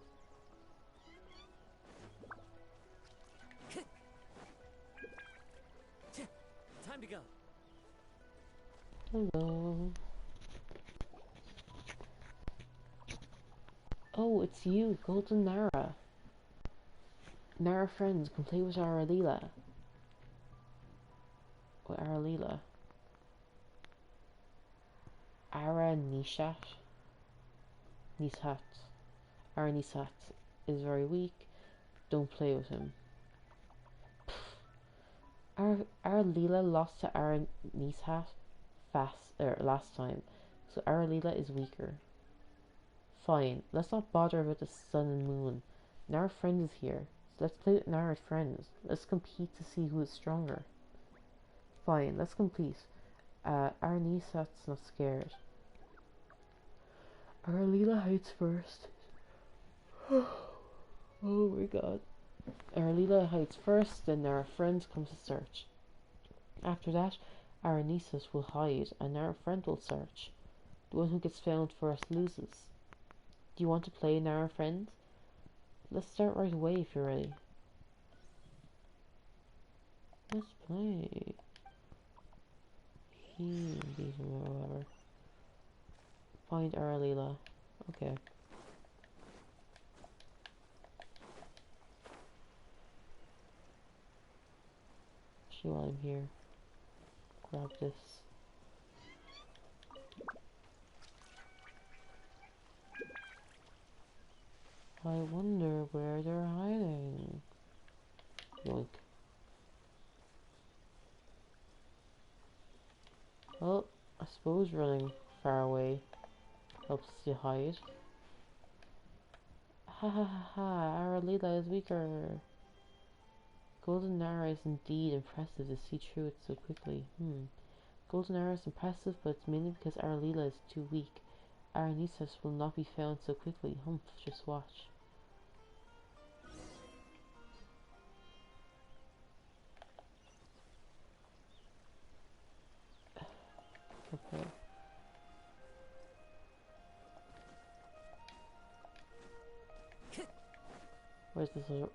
Time to go. Hello. Oh, it's you, Golden Nara. Nara friends can play with Aralila. With Aralila. Nishat is very weak. Don't play with him. Aralila lost to Nishat last time, so Aralila is weaker. Fine, let's not bother about the sun and moon. Nara friend is here, so let's play with Nara's friends. Let's compete to see who is stronger. Fine, let's compete. Aranisat's not scared. Aralila hides first. Oh my god. Aralila hides first, then Nara friends comes to search. After that, Aranyaka will hide, and our friend will search. The one who gets found first loses. Do you want to play now, friend? Let's start right away if you're ready. Let's play. These or whatever. Find Aralila. Okay. Actually, while I'm here, grab this. I wonder where they're hiding. Yoink. Well, I suppose running far away helps you hide. Ha ha ha ha, Aralila is weaker. Golden Nara is indeed impressive to see through it so quickly. Golden Nara is impressive, but it's mainly because Aralila is too weak. Aranyaka will not be found so quickly. Humph, just watch. Okay. Where's this other?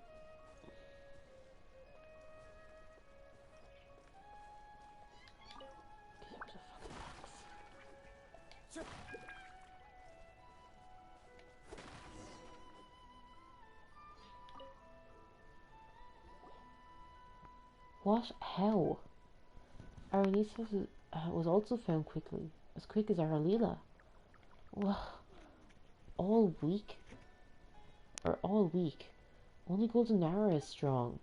What? How? Aranyaka was also found quickly. As quick as Aralila. Well, all weak? Or all weak? Only Golden Nara is strong.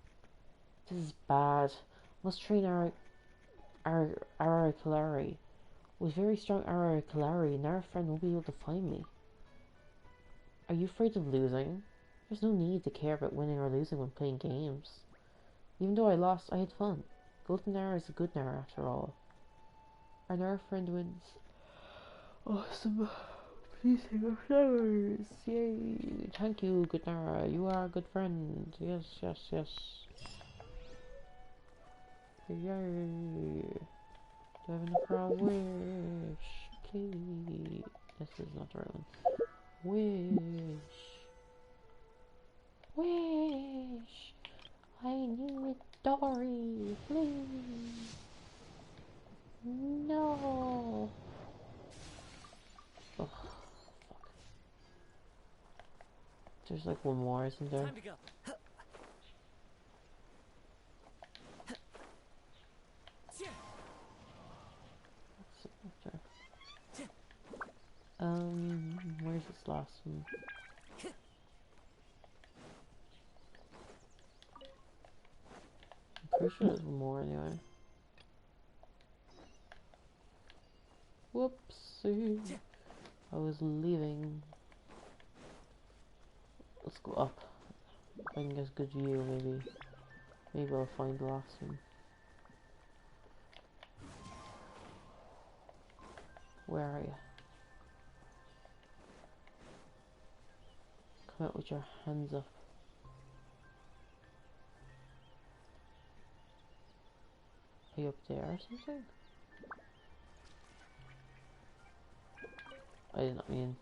This is bad. Must train Arakalari. With very strong Arakalari, Nara friend won't be able to find me. Are you afraid of losing? There's no need to care about winning or losing when playing games. Even though I lost, I had fun. Golden Nara is a good Nara after all. Our Nara friend wins. Awesome. Please take our flowers. Yay. Thank you, good Nara. You are a good friend. Yes, yes, yes. Yay. Do I have enough for a wish? Please. This is not the right one. Wish. Wish. I need Dory, please. No. Oh, fuck. There's like one more, isn't there? Time to go. Where's this last one? I'm pretty sure there's one more anyway. Whoopsie. I was leaving. Let's go up. If I can get a good view, maybe. Maybe I'll find the last one. Where are you? Come out with your hands up. Are you up there or something? I did not mean.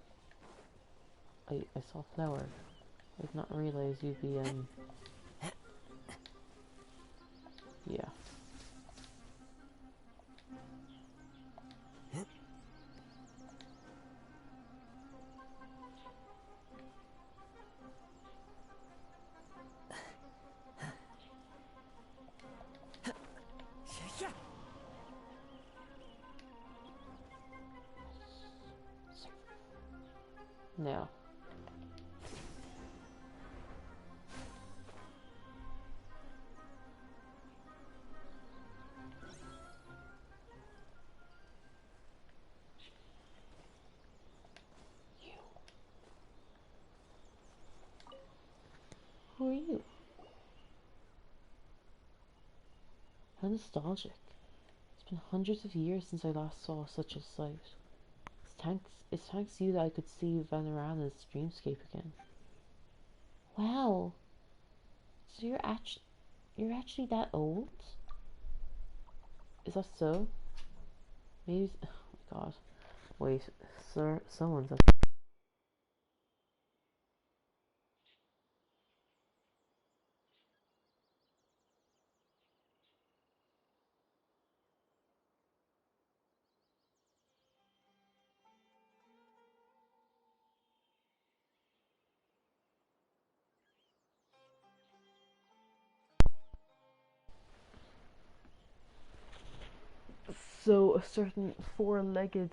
I saw a flower. I did not realize you'd be yeah. Now. Who are you? How nostalgic. It's been hundreds of years since I last saw such a sight. It's thanks to you that I could see Vanarana's dreamscape again. Wow. So you're actually that old? Is that so? Maybe. Oh my god. Wait, sir, someone's. So a certain four-legged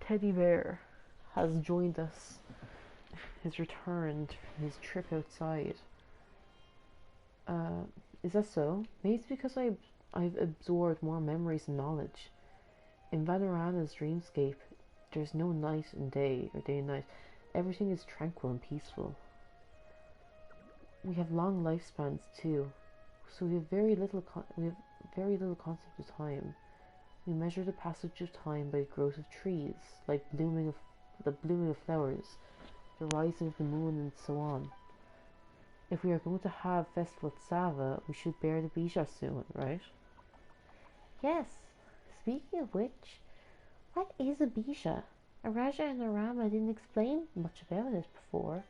teddy bear has joined us. Has returned from his trip outside. Is that so? Maybe it's because I've absorbed more memories and knowledge. In Vanarana's dreamscape, there's no night and day or day and night. Everything is tranquil and peaceful. We have long lifespans too, so we have very little concept of time. We measure the passage of time by growth of trees, like the blooming of flowers, the rising of the moon, and so on. If we are going to have festival at Sava, we should bear the Bija soon, right? Yes. Speaking of which, what is a Bija? Araja and Arama didn't explain much about it before.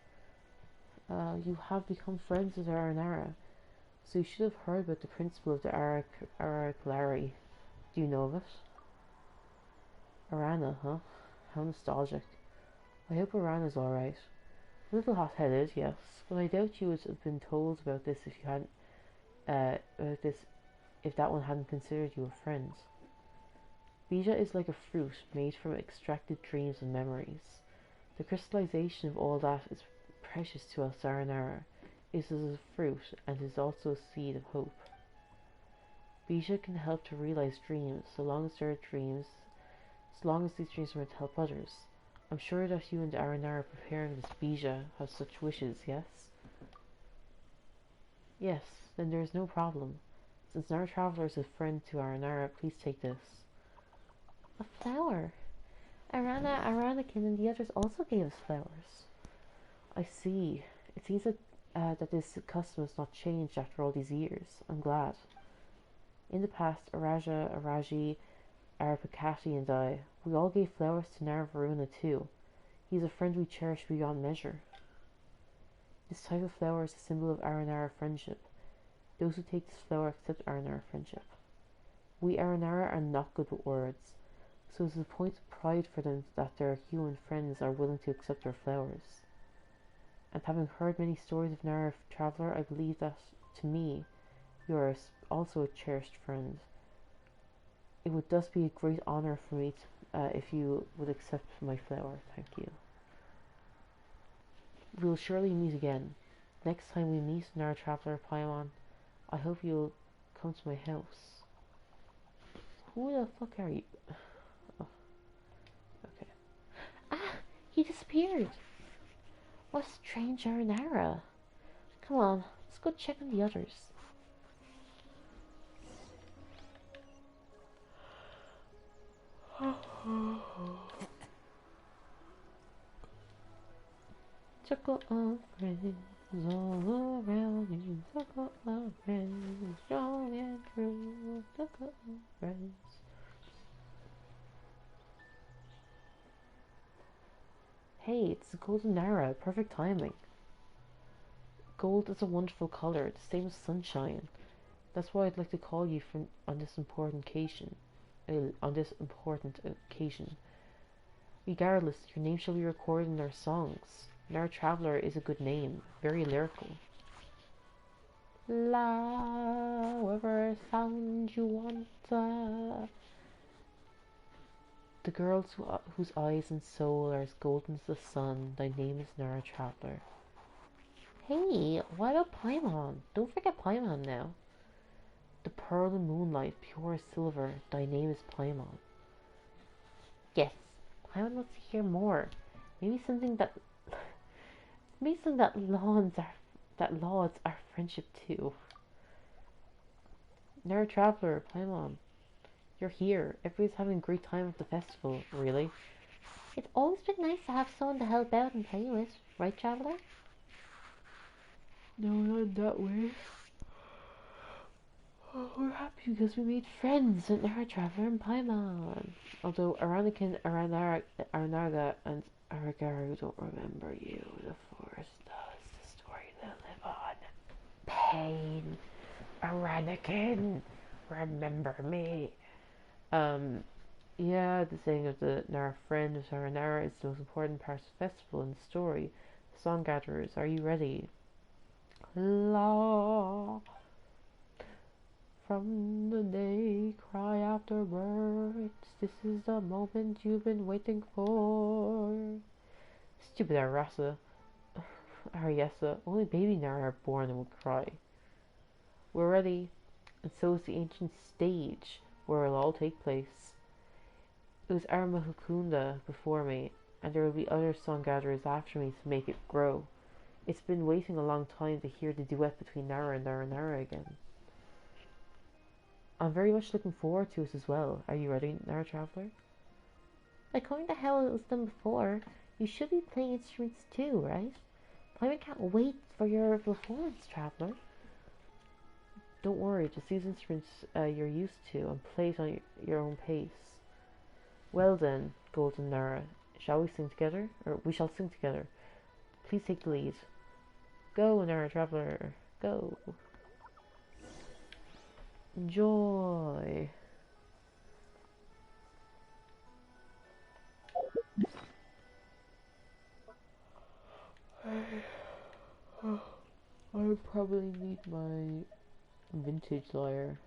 You have become friends with Aranara, so you should have heard about the principle of the Araklari. Do you know of it? Arana, huh? How nostalgic. I hope Arana's alright. A little hot-headed, yes, but I doubt you would have been told about this if you hadn't, if that one hadn't considered you a friend. Bija is like a fruit made from extracted dreams and memories. The crystallization of all that is precious to us, Aranara. It is a fruit and is also a seed of hope. Bija can help to realize dreams, so long as these dreams are meant to help others. I'm sure that you and Aranara preparing this Bija have such wishes, yes? Yes, then there is no problem. Since Nara Traveler is a friend to Aranara, please take this. A flower. Aranakin and the others also gave us flowers. I see. It seems that this custom has not changed after all these years. I'm glad. In the past, Araji, Arapakati, and I, we all gave flowers to Naravaruna too. He's a friend we cherish beyond measure. This type of flower is a symbol of Aranara friendship. Those who take this flower accept Aranara friendship. We Aranara are not good with words, so it's a point of pride for them that their human friends are willing to accept their flowers. And having heard many stories of Nara Traveler, I believe that, to me, you are also a cherished friend. It would thus be a great honor for me if you would accept my flower. Thank you. We will surely meet again. Next time we meet Nara Traveler Paimon, I hope you'll come to my house. Who the fuck are you? Oh, okay. Ah! He disappeared! What a strange Aranara. Come on, let's go check on the others. Circle of friends all around you. Circle of friends, strong and true. Circle of friends. Hey, it's the golden Nara. Perfect timing. Gold is a wonderful color, the same as sunshine. That's why I'd like to call you on this important occasion. Regardless, your name shall be recorded in our songs. Nara Traveler is a good name, very lyrical. La, whatever sound you want. The girls whose eyes and soul are as golden as the sun, thy name is Nara Traveler. Hey, what about Paimon? Don't forget Paimon now. The pearl and moonlight, pure as silver, thy name is Paimon. Yes, Paimon wants to hear more. Maybe something that lauds our friendship too. Nara Traveler, Paimon, you're here. Everybody's having a great time at the festival, really. It's always been nice to have someone to help out and play with, right, Traveler? No, not that way. Oh, we're happy because we made friends with Nara Traveler and Paimon. Although Aranyaka, Aranaga, and Aragaru don't remember you, the forest does. The story they'll live on. Pain. Aranakin, remember me. Yeah, the saying of the Nara friend of Nara is the most important part of the festival in the story. Song gatherers, are you ready? La. From the day cry afterwards, this is the moment you've been waiting for. Stupid Ariasa, only baby Nara are born and will cry. We're ready, and so is the ancient stage where it'll all take place. It was Aramahukunda before me, and there will be other song gatherers after me to make it grow. It's been waiting a long time to hear the duet between Nara and Nara again. I'm very much looking forward to it as well. Are you ready, Nara Traveler? According to how it was done before, you should be playing instruments too, right? I can't wait for your performance, Traveler. Don't worry, just use instruments you're used to and play it on your own pace. Well then, Golden Nara, shall we sing together? Or we shall sing together. Please take the lead. Go, Nara Traveler, go. Enjoy. I would probably need my vintage lyre.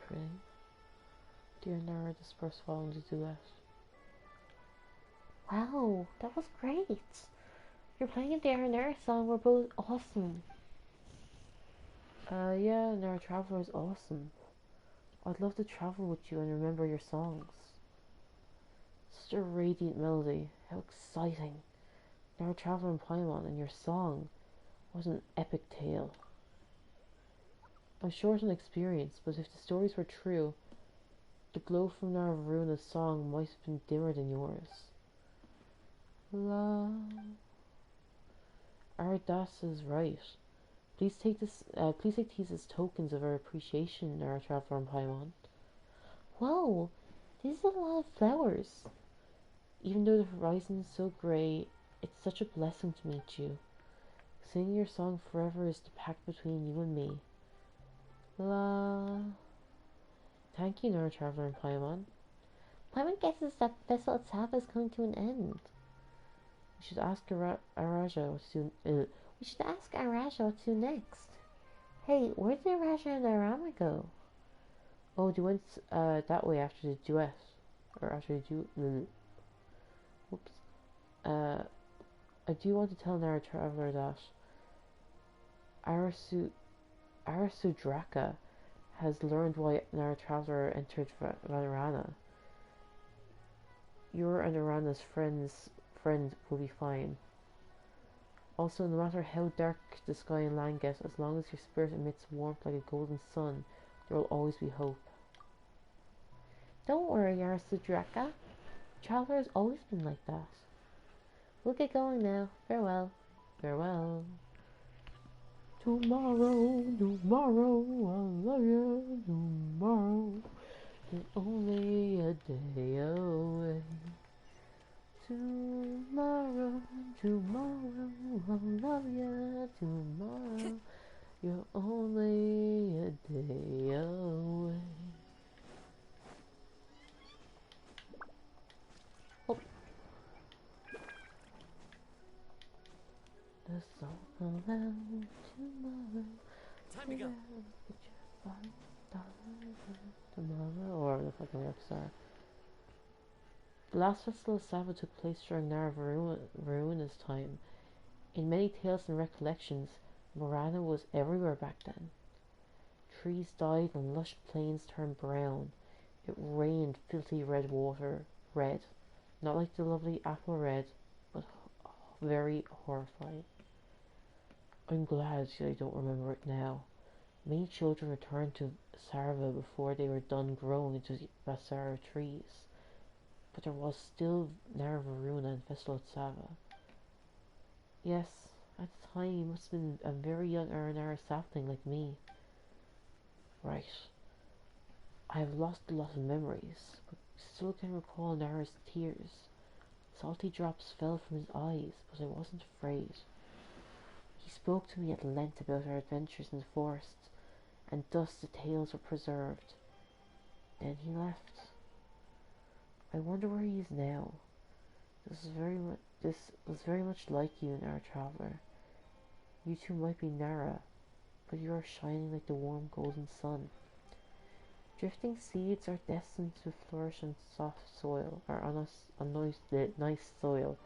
Pretty. Dear Nara, disperse following the duet. Wow, that was great. You're playing a Dear Nara song. We're both awesome. Yeah, Nara Traveler is awesome. I'd love to travel with you and remember your songs. Such a radiant melody. How exciting. Nara Traveler and Paimon, and your song. What an epic tale. I'm short on experience, but if the stories were true, the glow from Nararuna's song might have been dimmer than yours. La. Ardas is right. Please take these as tokens of our appreciation, Nara Traveler and Paimon. Whoa, this is a lot of flowers. Even though the horizon is so grey, it's such a blessing to meet you. Singing your song forever is the pact between you and me. La. Thank you, Nara Traveler and Paimon. Paimon guesses that the festival itself is coming to an end. We should ask Araja what to do. We should ask Araja what to do next. Hey, where did Araja and Arama go? Oh, they went that way after the duet, or after the duet. Whoops. I do want to tell Nara Traveler that Arasudraka has learned why Nara Traveler entered Vanarana. Your and Arana's friend will be fine. Also, no matter how dark the sky and land get, as long as your spirit emits warmth like a golden sun, there will always be hope. Don't worry, Arasudraka. Traveler has always been like that. We'll get going now. Farewell. Farewell. Tomorrow, tomorrow, I love you. Tomorrow is only a day away. Tomorrow, tomorrow, I love you. Tomorrow, you're only a day away. Oh. The song around tomorrow. Time to go. Tomorrow, or the fucking lyrics are. The last festival of Sava took place during Naravarun's time. In many tales and recollections, Morana was everywhere back then. Trees died and lush plains turned brown. It rained filthy red water, red, not like the lovely apple red, but very horrifying. I'm glad I don't remember it now. Many children returned to Sarva before they were done growing into Basara trees. But there was still Naravaruna and Festival at Sava. Yes, at the time he must have been a very young Aranara sapling like me. Right. I have lost a lot of memories, but still can recall Nara's tears. Salty drops fell from his eyes, but I wasn't afraid. He spoke to me at length about our adventures in the forest, and thus the tales were preserved. Then he left. I wonder where he is now. This was very much like you, Nara Traveler. You too might be Nara, but you are shining like the warm golden sun. Drifting seeds are destined to flourish on soft soil, or on nice soil.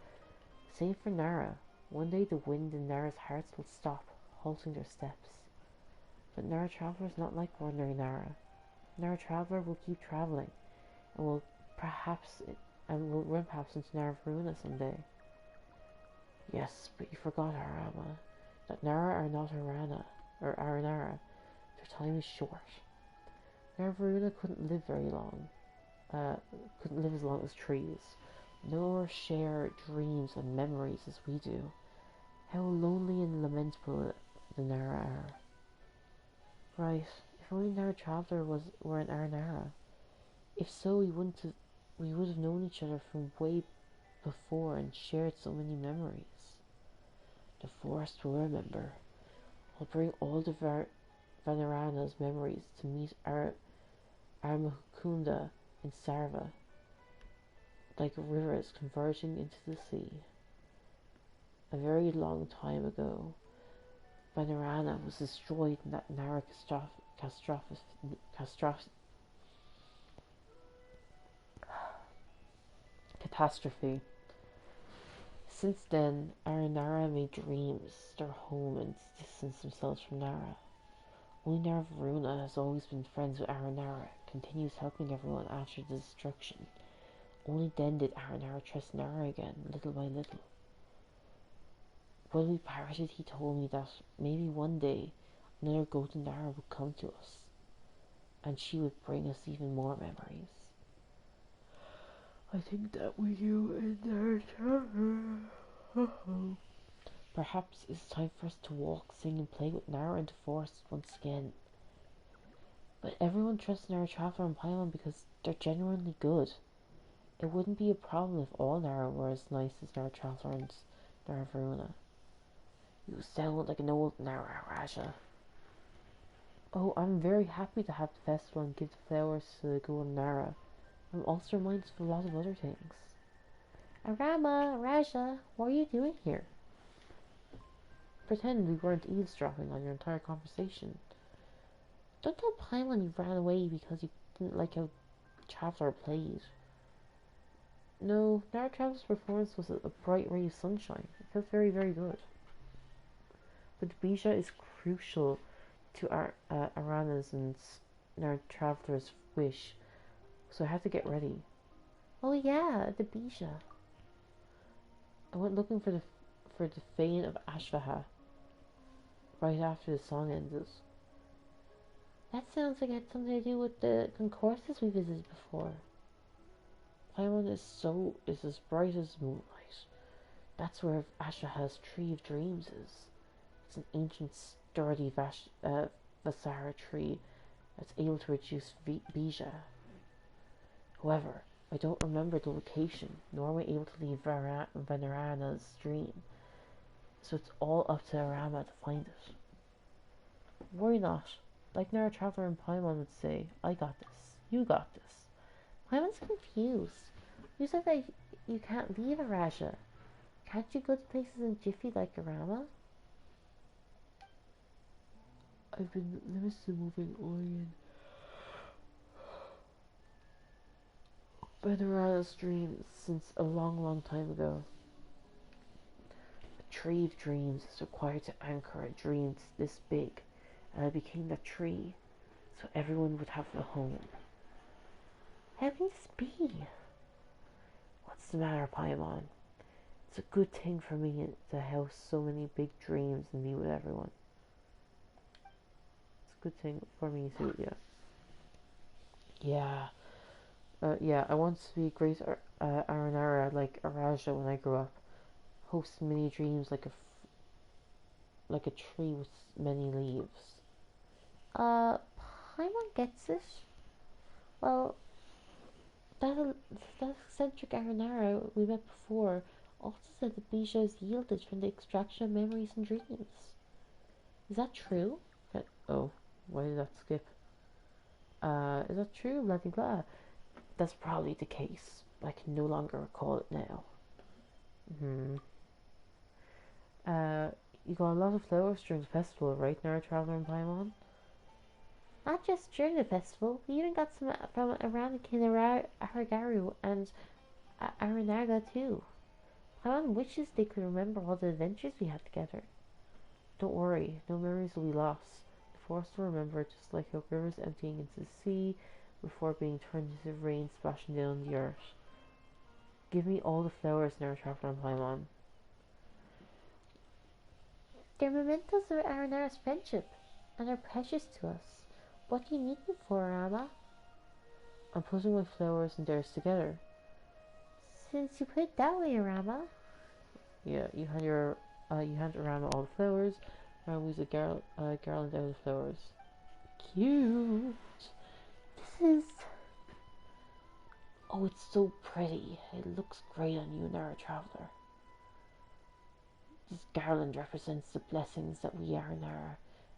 Same for Nara. One day the wind in Nara's hearts will stop, halting their steps. But Nara Traveler is not like ordinary Nara. Nara Traveler will keep traveling, and will run perhaps into Naravaruna someday. Yes, but you forgot, Arama, that Nara are not Arana, or Aranara. Their time is short. Naravaruna couldn't live very long. Couldn't live as long as trees, nor share dreams and memories as we do. How lonely and lamentable the Nara are. Right, if only Nara Traveler were an Aranara. If so, we would have known each other from way before and shared so many memories. The forest will remember. I'll bring all the Vanarana's memories to meet Armahukunda in Sarva, like rivers converging into the sea. A very long time ago, Vanarana was destroyed in that Nara catastrophe. Since then, Aranara made dreams their home and distanced themselves from Nara. Only Naravaruna has always been friends with Aranara, continues helping everyone after the destruction. Only then did Aranara trust Nara again, little by little. When we parted, he told me that maybe one day another golden Nara would come to us, and she would bring us even more memories. I think that we do in their turn. Perhaps it's time for us to walk, sing, and play with Nara in the forest once again. But everyone trusts Nara Traveler and Paimon because they're genuinely good. It wouldn't be a problem if all Nara were as nice as Nara Traveler and Naravaruna. You sound like an old Nara, Raja. Oh, I'm very happy to have the festival and give the flowers to the golden Nara. I'm also reminded of a lot of other things. Arama, Raja, what are you doing here? Pretend we weren't eavesdropping on your entire conversation. Don't tell Paimon you ran away because you didn't like how Traveler played. No, Nara Traveler's performance was a bright ray of sunshine. It felt very, very good. But Bija is crucial to Arana's and Nara Traveler's wish, so I had to get ready. Oh yeah, the Bija. I went looking for the fane of Ashvaha right after the song ended. That sounds like it had something to do with the concourses we visited before. Paimon is as bright as moonlight. That's where Ashraha's Tree of Dreams is. It's an ancient, sturdy Vasara tree that's able to reduce Bija. However, I don't remember the location, nor am I able to leave Venerana's dream, so it's all up to Arama to find it. Worry not. Like Nara Traveler and Paimon would say, I got this. You got this. Paimon's confused. You said that you can't leave Araja. Can't you go to places in Jiffy like Arama? I've been limited to moving Orion. Venerana's dreams since a long, long time ago. A tree of dreams is required to anchor a dream this big, and I became that tree, so everyone would have a home. How can this be? What's the matter, Paimon? It's a good thing for me to house so many big dreams and be with everyone. It's a good thing for me too, yeah. Yeah, I want to be a great Aranara like Araja when I grow up. Host many dreams like a tree with many leaves. Paimon gets it. Well, that eccentric Aranara we met before also said that Bija is yielded from the extraction of memories and dreams. Is that true? Oh, why did that skip? Is that true? Blah blah blah. That's probably the case, but I can no longer recall it now. You got a lot of flowers during the festival, right, Nara Traveler and Paimon? Not just during the festival, we even got some from Aranyaka, Aragaru, and Aranaga too. Paimon wishes they could remember all the adventures we had together. Don't worry, no memories will be lost. The forest will remember, just like how rivers emptying into the sea before being turned into rain splashing down on the earth. Give me all the flowers, Nara Traveler and Paimon. They're mementos of Aranara's friendship, and are precious to us. What do you need them for, Arama? I'm putting my flowers and theirs together. Since you put it that way, Arama. Yeah, you hand Arama all the flowers. Arama moves a garland out of the flowers. Cute. This is... Oh, it's so pretty. It looks great on you, Nara Traveler. This garland represents the blessings that we Aranara,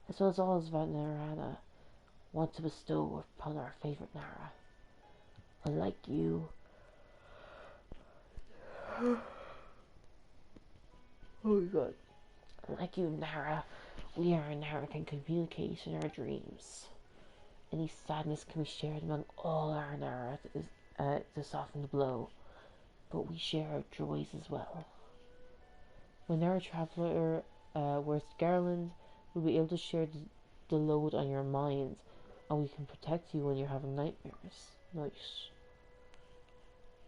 as well as all of Venerana, want to bestow upon our favourite Nara. Unlike you... Oh my god. Like you, Nara, we Aranara can communicate in our dreams. Any sadness can be shared among all Aranara to soften the blow, but we share our joys as well. When Nara Traveler wears garland, we'll be able to share the load on your mind, and we can protect you when you're having nightmares. Nice.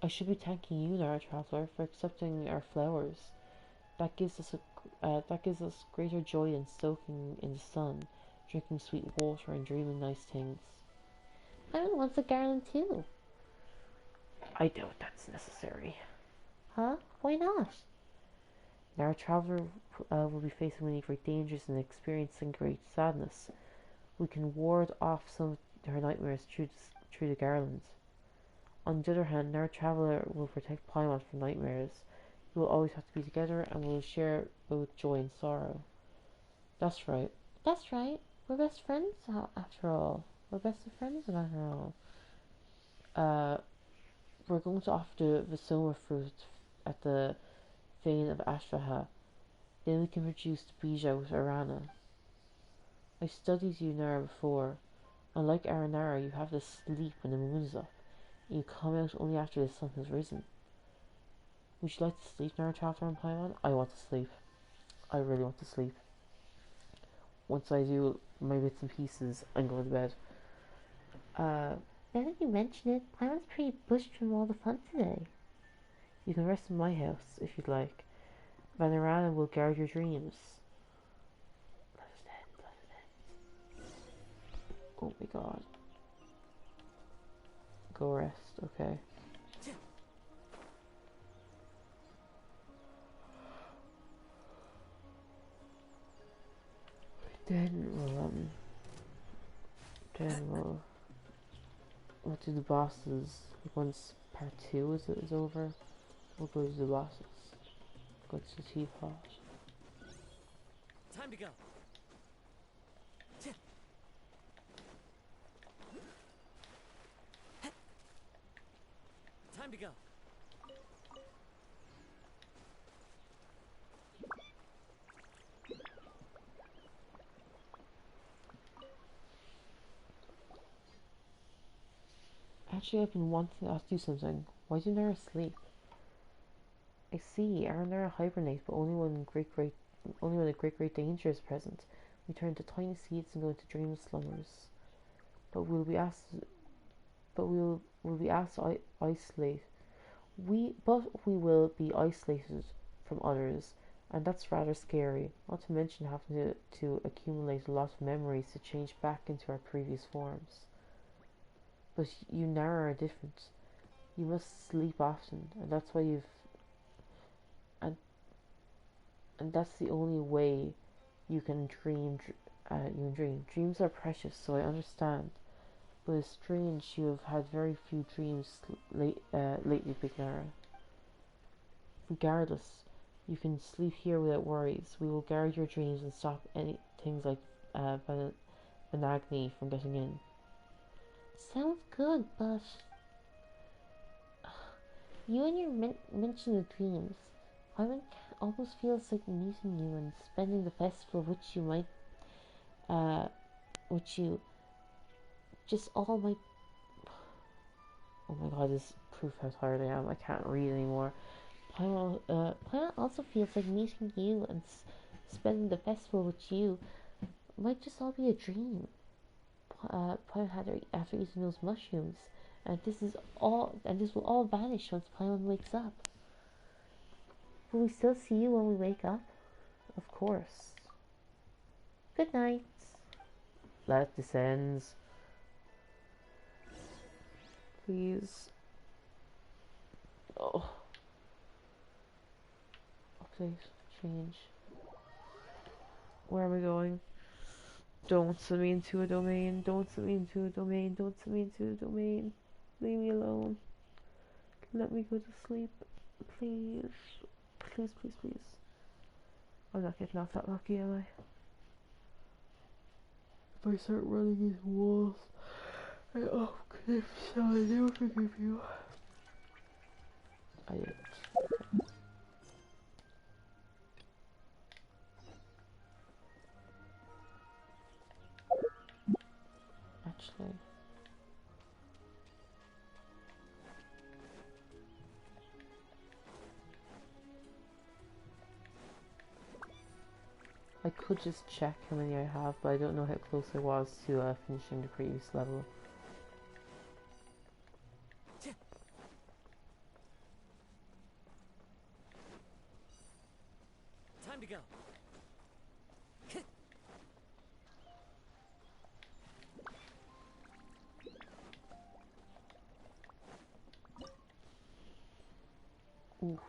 I should be thanking you, Nara Traveler, for accepting our flowers. That gives us greater joy than soaking in the sun, drinking sweet water, and dreaming nice things. Paimon wants a garland too. I doubt that's necessary. Huh? Why not? Nara Traveler will be facing many great dangers and experiencing great sadness. We can ward off some of her nightmares through the garlands. On the other hand, Nara Traveler will protect Paimon from nightmares. We will always have to be together, and we will share both joy and sorrow. That's right. That's right. We're best friends after all. We're best of friends after all. We're going to offer the Visoma fruit at the Fane of Ashraha. Then we can produce the Bija with Arana. I studied you, Nara, before. Unlike Aranara, you have to sleep when the moon is up, and you come out only after the sun has risen. Would you like to sleep, Nara Traveler and Paimon? I want to sleep. I really want to sleep. Once I do my bits and pieces, I'm going to bed. Now that you mention it, Paimon's pretty bushed from all the fun today. You can rest in my house, if you'd like. Venerana will guard your dreams. Let us end. Oh my god. Go rest, okay. Then we'll do the bosses. Once part 2 is over, we'll go to the bosses. Go to the teapot. Time to go. Time to go. Actually, I've been wanting to ask you something. Why do Nara sleep? I see, Aranara hibernates, but only when a great danger is present. We turn to tiny seeds and go into dream slumbers. But we'll be asked to isolate. We will be isolated from others, and that's rather scary. Not to mention having to accumulate a lot of memories to change back into our previous forms. But you Nara are different. You must sleep often, and that's why and that's the only way you can dream. Dreams are precious, so I understand. But it's strange you have had very few dreams lately, Big Nara. Regardless, you can sleep here without worries. We will guard your dreams and stop any things like Benagni from getting in. Sounds good, but you and your mention of dreams. Almost feels like meeting you and spending the festival, which you just all might. Oh my god, this proof how tired I am. I can't read anymore. Planet also feels like meeting you and spending the festival with you might just all be a dream. Planet had after eating those mushrooms, and this will all vanish once Paimon wakes up. Will we still see you when we wake up? Of course. Good night. Let this ends. Please. Oh. Update. Change. Where am I going? Don't send me into a domain. Don't send me into a domain. Don't send me into a domain. Leave me alone. Let me go to sleep. Please. Please, please, please. I'm not getting off that lucky, am I? If I start running into walls and off cliffs, shall I never forgive you? I didn't. Actually. I could just check how many I have, but I don't know how close I was to finishing the previous level. Time to go. Ooh.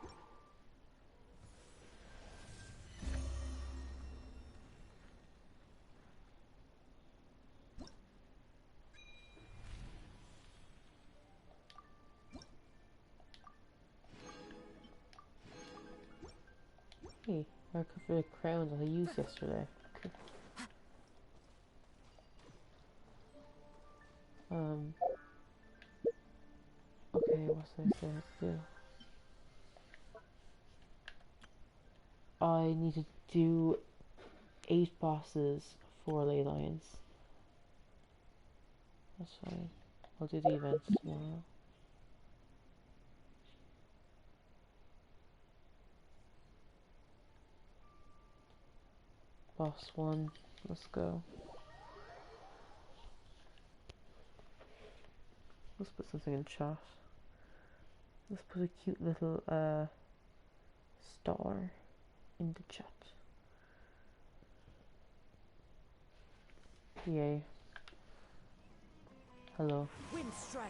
Hey, I covered the crown that I used yesterday. Okay. Okay, what's I said to do? I need to do 8 bosses, 4 ley lines. That's fine. I'll do the events tomorrow. Boss 1, let's go. Let's put something in chat. Let's put a cute little star in the chat. Yay. Hello. Wind Strider.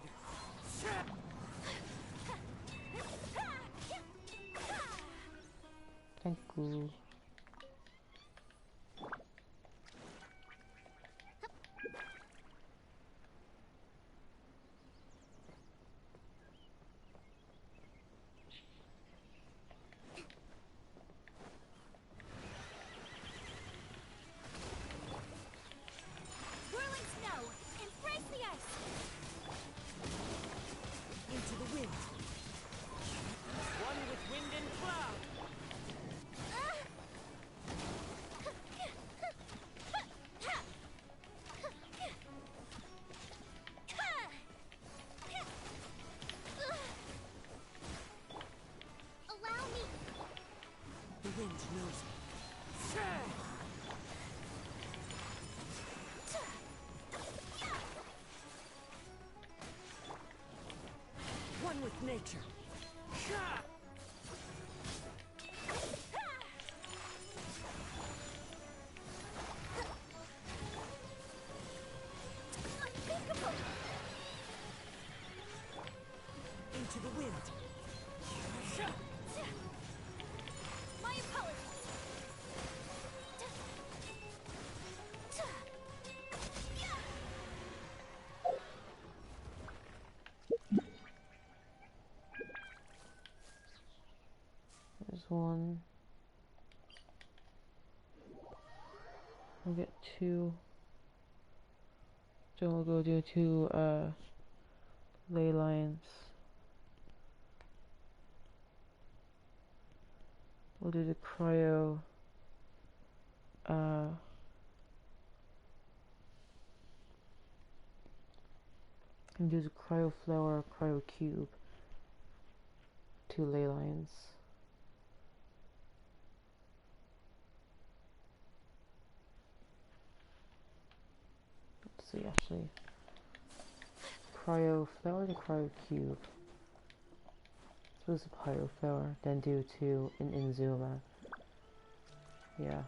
Thank you. nature. Into the wind. My apologies. There's one. I'll get two. So I'll go do two ley lines. We'll do the cryo and do the cryo flower, cryo cube, two ley lines. Let's see, actually, cryo flower to cryo cube. Suppose a pyro flower, then do two in Inzuma. Yeah.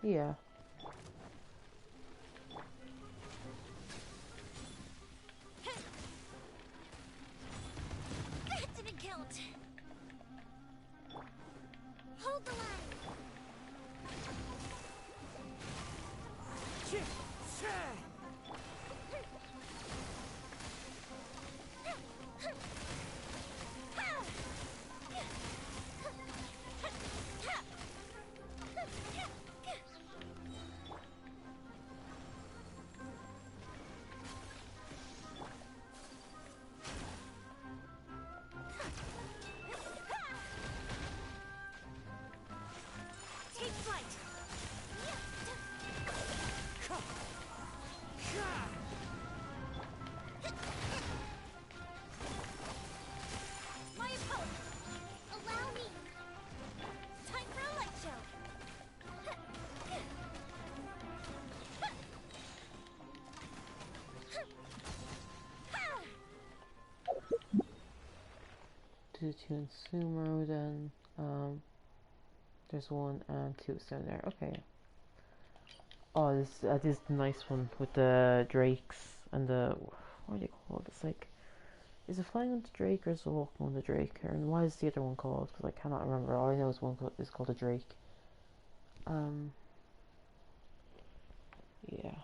Yeah. That didn't count. Hold the line. Take flight. My apologies. Allow me. Time for a light show. Do two in Sumo, then there's one and two down there. Okay. Oh, this is the nice one with the drakes and the, what are they called? It's like, is it flying on the drake or is it walking on the drake? And what is the other one called? Because I cannot remember. All I know is one is called a drake. Yeah.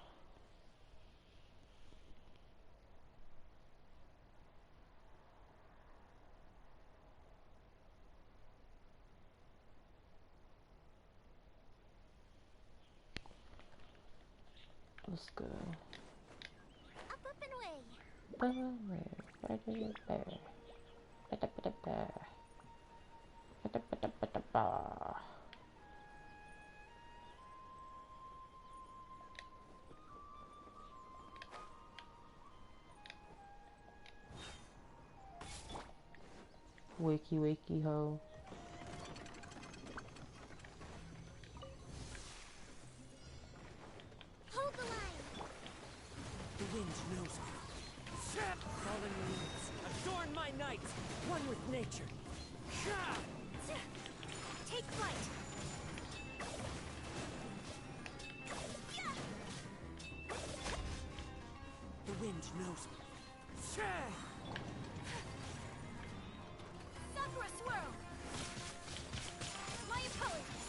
Let's go. Up and away. Wakey wakey ho. Hold the line. The wind knows me. Fallen leaves, adorn my night, one with nature. Take flight. The wind knows me. Sakura swirl. My apologies.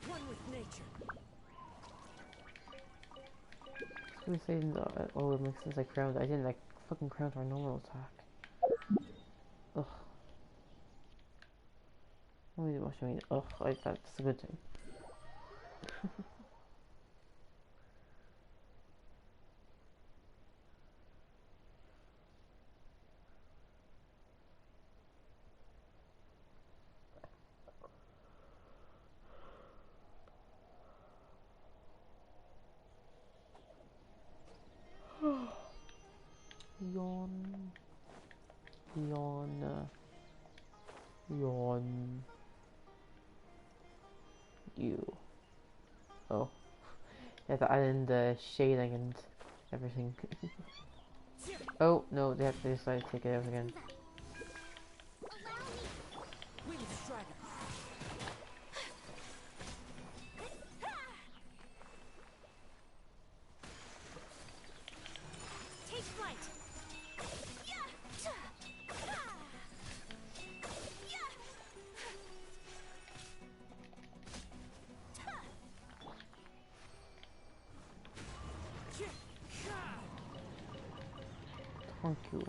One with nature. I was saying that, oh, it makes sense I crowned. I didn't like fucking crown our normal attack. Ugh. What do you mean? Ugh, that's a good thing. Yawn. Yawn. Yawn. You. Oh. Yeah, to add in the shading and everything. Oh, no, they decided to take it out again. Wind strider. Take flight. Thank you.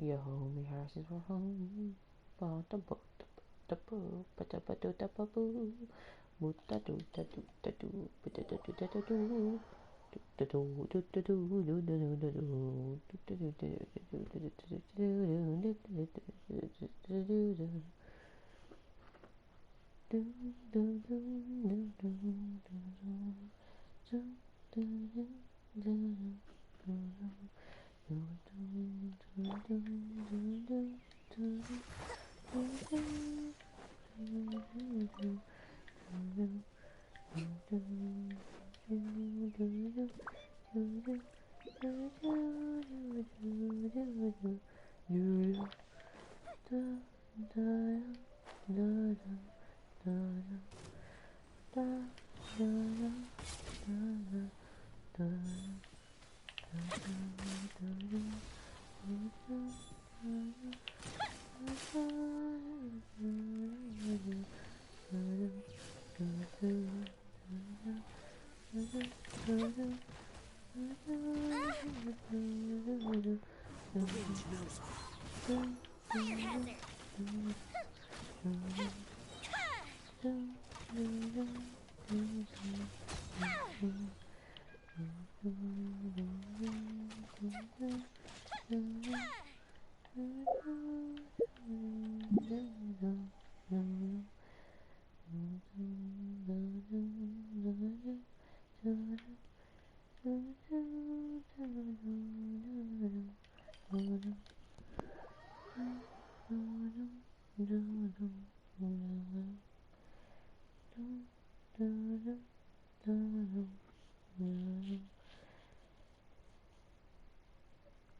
Yo, me horses were home. The wind knows me. Fire hazard.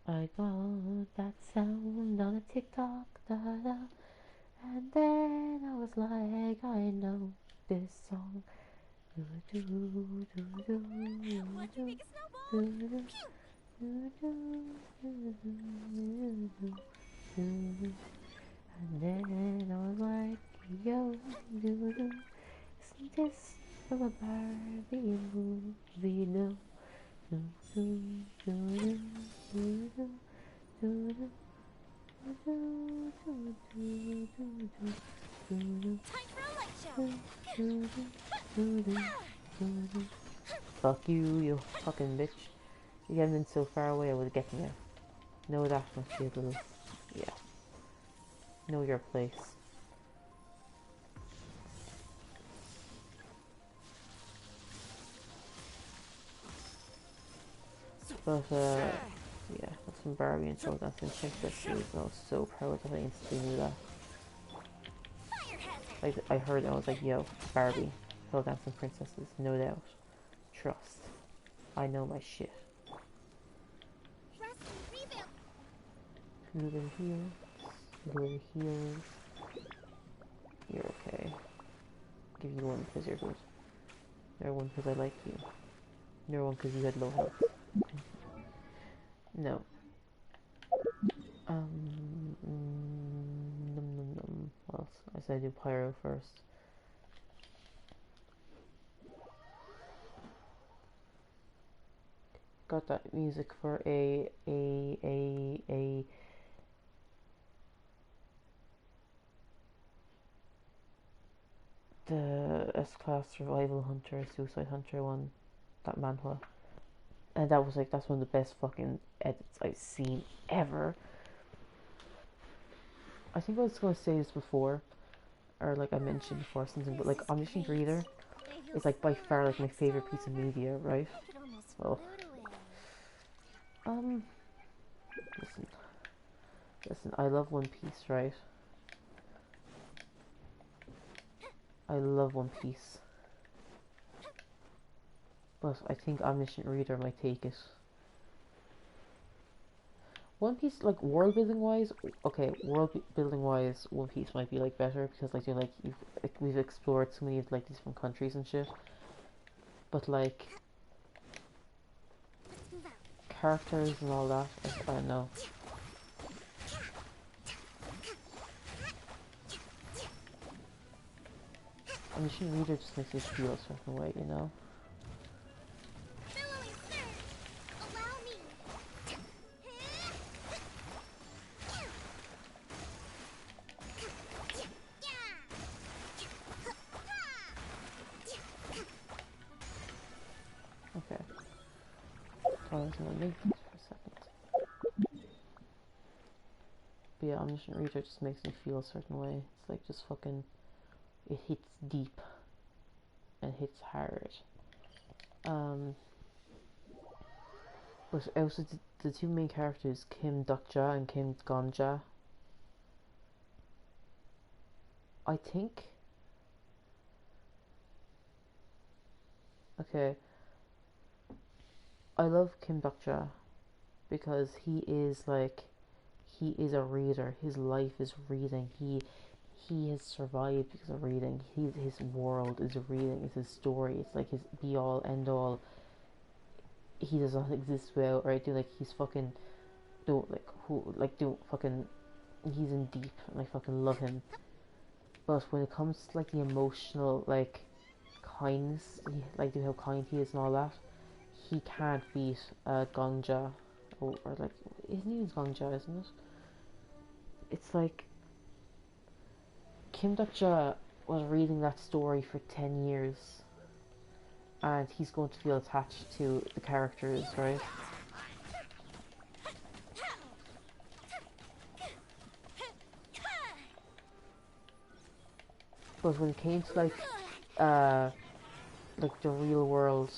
I got that sound on a TikTok, da da, and then I was like, I know this song. Do do do do do What can do make a snowball? do do do do do do do. And then I was like, yo, do do, isn't this from a Barbie movie? No. Do do do do do do do. Time for a light show. Fuck you, you fucking bitch. You hadn't been so far away, I would have gotten you. Know that much, you little. Yeah. Know your place. But, yeah, that's some Barbie and Soul Dancing Princesses. I was so proud that I instantly knew that. Fire hazard. Like, I heard it, I was like, yo, Barbie, Soul Dancing Princesses, no doubt. Trust. I know my shit. Rest and revamp. Little heels. Little heels. You're okay. Give you one because you're good. Another one because I like you. Another one because you had low health. No. Num num num. What else? I said I do pyro first. Got that music for a the S-Class Survival Hunter, Suicide Hunter one, that manhwa. And that was like, that's one of the best fucking edits I've seen ever. I think I was going to say this before, or like I mentioned before something, but like Omniscient Reader is like by far like my favorite piece of media, right? Well, listen, I love One Piece, right? I love One Piece. But I think Omniscient Reader might take it. One Piece, like, world building wise, okay, building wise, One Piece might be, like, better, because, like, you're, like, we've explored so many of, like, these different countries and shit. But, like, characters and all that, I don't know. Omniscient Reader just makes you feel a certain way, you know? Okay. I was gonna make this for a second. But yeah, Omniscient Reader just makes me feel a certain way. It's like just fucking, it hits deep and hits hard. But also the two main characters, Kim Dokja and Kim Gonja, I think, okay, I love Kim Dokja because he is a reader. His life is reading. He has survived because of reading. His world is reading. It's his story. It's like his be all end all. He does not exist without, right? Like he's fucking don't fucking, he's in deep and I fucking love him. But when it comes to like the emotional like kindness, like how kind he is and all that, he can't beat Gongja, or like his name is Gongja, isn't it? It's like Kim Dokja was reading that story for 10 years and he's going to feel attached to the characters, right? But when it came to like the real world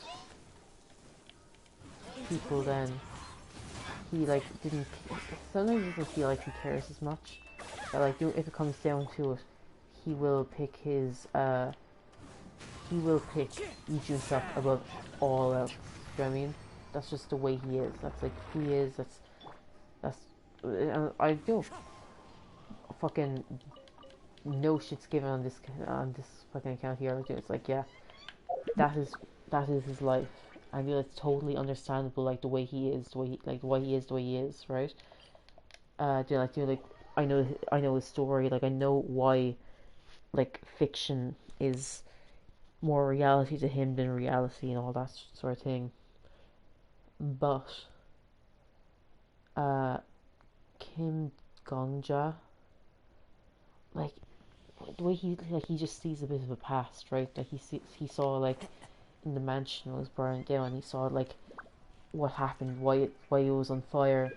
people, then he like didn't, sometimes he doesn't feel like he cares as much, but like if it comes down to it, he will pick Lee Jun-suk above all else. Do you know what I mean? That's just the way he is. That's like who he is. That's I don't fucking no shit's given on this fucking account here. It's like, yeah, that is his life, and I feel it's totally understandable, like the way he is, the way he is, right? I know his story, like I know why, like fiction is more reality to him than reality and all that sort of thing. But Kim Gongja, like the way he just sees a bit of a past, right? Like he saw like in the mansion was burned down. He saw like what happened, why it was on fire,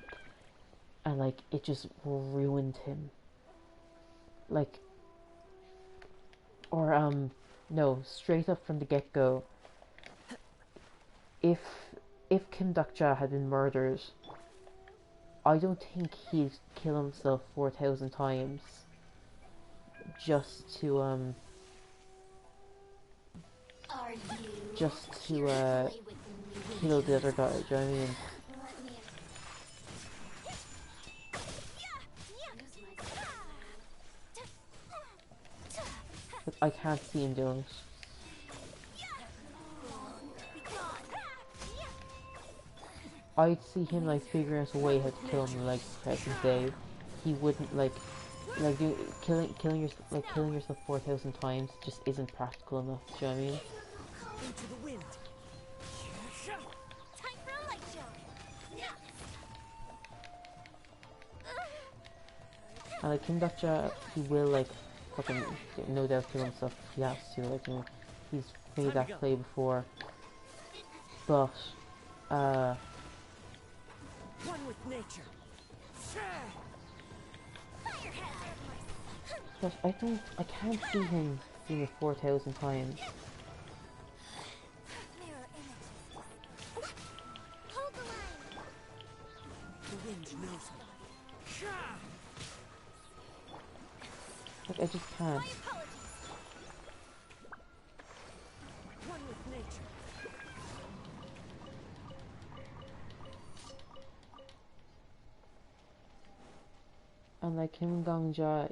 and like it just ruined him. Like, or no, straight up from the get go. If Kim Dokja had been murdered, I don't think he'd kill himself 4,000 times just to kill the other guy. Do you know what I mean? But I can't see him doing it. I'd see him like figuring out a way how to kill him like the present day. He wouldn't killing yourself 4,000 times just isn't practical enough. Do you know what I mean? Into the wind. Time for a light show. And like Kim Dokja, he will like fucking no doubt kill himself if he has to. Like, you know, he's made that play before. But One with nature. but I can't see him doing it 4,000 times. Mirror images. Hold the line. The wind knows me. Like I just can't. My apologies. nature. And like Kim Gong-ja,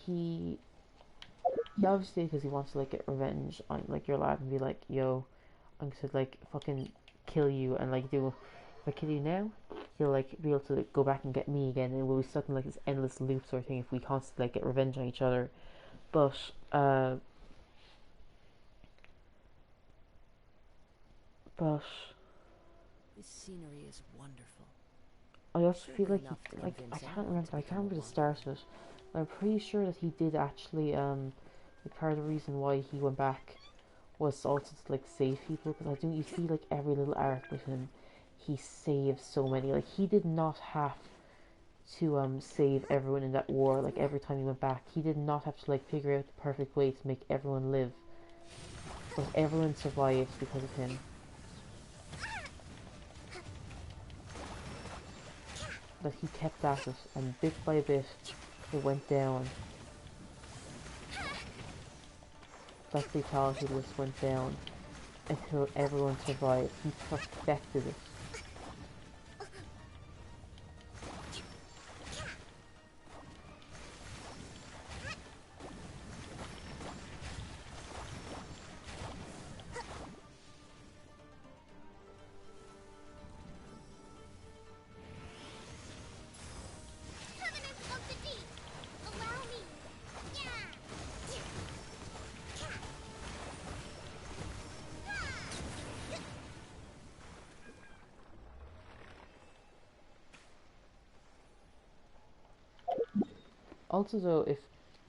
he obviously, because he wants to like get revenge on like your lad and be like, yo, I'm gonna like fucking kill you, and like do, if I kill you now, he'll like be able to like, go back and get me again, and we'll be stuck in like this endless loop sort of thing if we constantly like get revenge on each other. But but This scenery is wonderful. I also feel Surely like enough to he, like convince I can't anyone remember, to I can't become a remember the wanderer. start of it. But I'm pretty sure that he did actually like part of the reason why he went back was also to like save people, because I think you see like every little arc with him, he saves so many. Like he did not have to save everyone in that war. Like every time he went back, he did not have to like figure out the perfect way to make everyone live, but everyone survived because of him. Like he kept at it, and bit by bit it went down. That fatality list went down until everyone survived. He perfected it. Covenant of the Deep! Allow me! Yeah! Also though,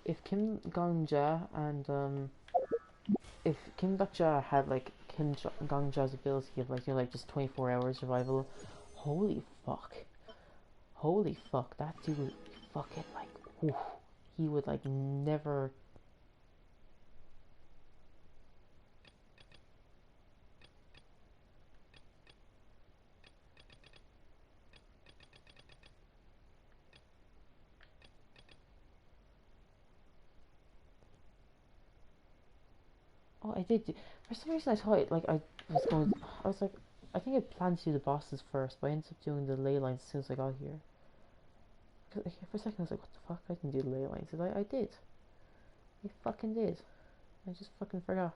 if Kim Gong-ja and if Kim Gok-ja had like Gong-ja's ability of like, you know, like just 24-hour survival, holy fuck. Holy fuck, that dude would fucking like, whew, he would like never. Oh, I did. For some reason, I thought like I was going. I was like, I think I planned to do the bosses first, but I ended up doing the ley lines as soon as I got here. 'Cause, like, for a second, I was like, what the fuck? I didn't do the ley lines. I did. I fucking did. I just fucking forgot.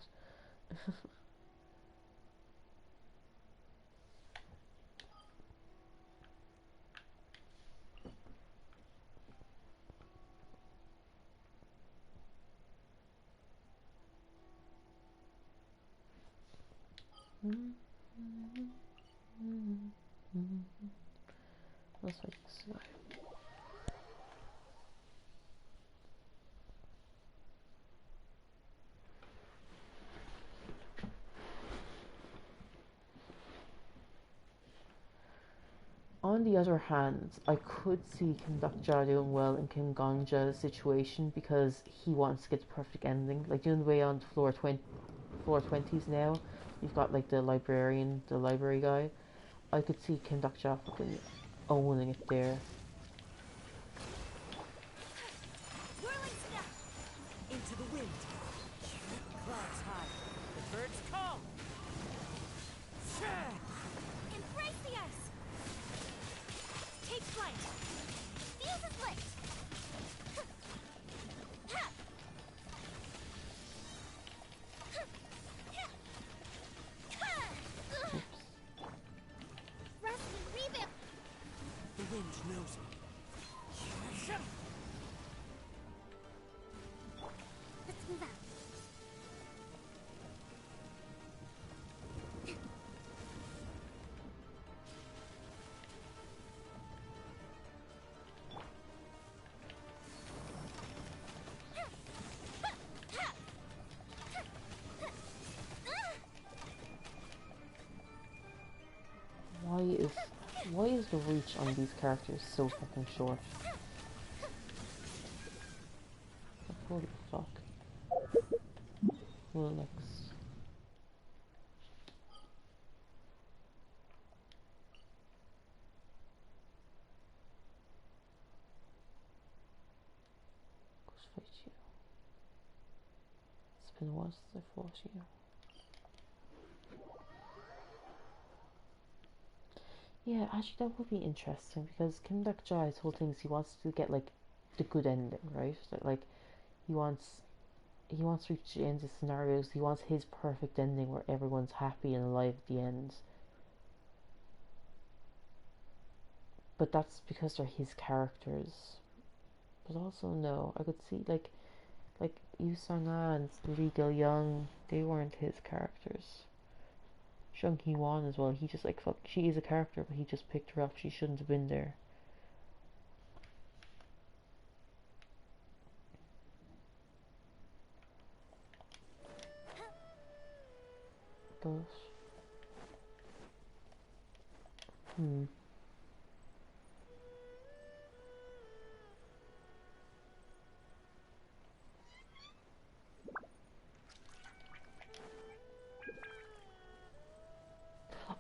Let's like this. On the other hand, I could see Kim Dok-ja doing well in Kim Gong-ja's situation because he wants to get the perfect ending. Like doing the way on floor 20s now, you've got like the librarian, the library guy. I could see Kim Dok-ja fucking owning it there. Whirling snap! Into the wind. Clouds high. The birds call. Embrace the ice! Take flight! Fuse is lit! Rest and rebuild! The wind knows it. Let's move out. Why is the reach on these characters so fucking short? Holy fuck. Linux. Go fight you. been a while since I fought you. Yeah, actually that would be interesting because Kim Dak Jai's whole thing is he wants to get like the good ending, right? Like he wants to reach the end of scenarios. He wants his perfect ending where everyone's happy and alive at the end. But that's because they're his characters. But also no, I could see like Yu Sang-ah and Lee Gil-young, they weren't his characters. Shang Ki-wan as well, he just like fuck, she is a character but he just picked her up, she shouldn't have been there. But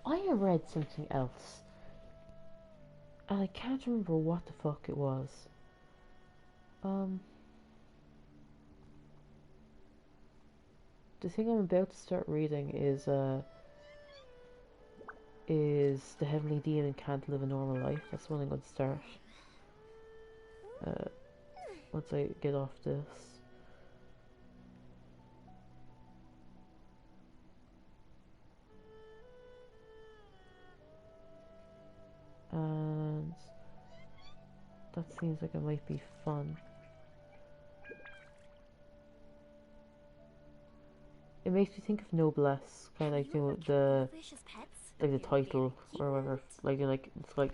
I read something else and I can't remember what the fuck it was. The thing I'm about to start reading is The Heavenly Demon Can't Live a Normal Life. That's the one I'm going to start. Once I get off this. And that seems like it might be fun. It makes me think of Noblesse, kind of like the like the title or whatever. Like it's like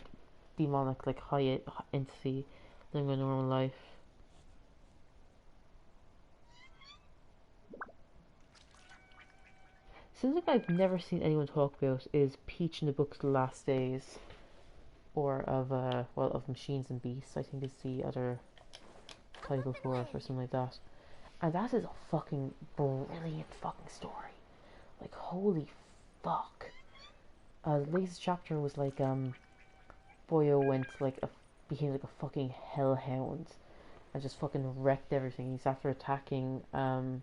demonic, like high entity living a normal life. Something I've never seen anyone talk about is Peach in the Book's Last Days, or of of Machines and Beasts. I think is the other title for it, or something like that. And that is a fucking brilliant fucking story. Like holy fuck. The latest chapter was like Boyo went like became like a fucking hellhound and just fucking wrecked everything. He's after attacking I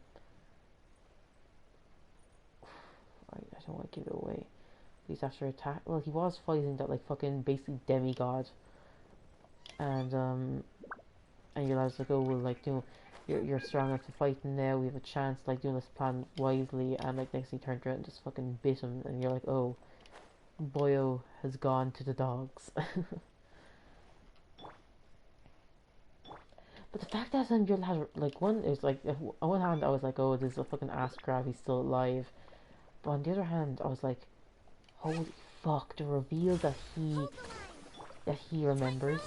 don't want to give it away. He's after attack. Well, he was fighting that like fucking basically demigod, and your lad's like, oh well, like you're strong enough to fight now. We have a chance. Like doing this plan wisely, and like next thing he turned around and just fucking bit him, and you're like, oh, Boyo has gone to the dogs. But the fact that your lad, like one is like, on one hand I was like, oh, this is a fucking ass grab. He's still alive. But on the other hand, I was like, holy fuck, the reveal that he remembers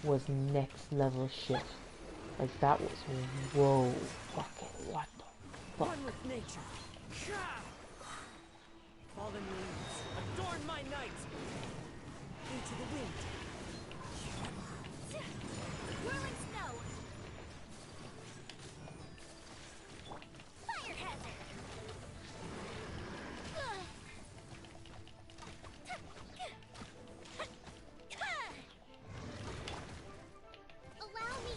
was next level shit. Like that was whoa, fucking what the fuck. One with nature. Fallen leaves, adorn my night. Into the wind. Whirling snow. Fire hazard. Allow me.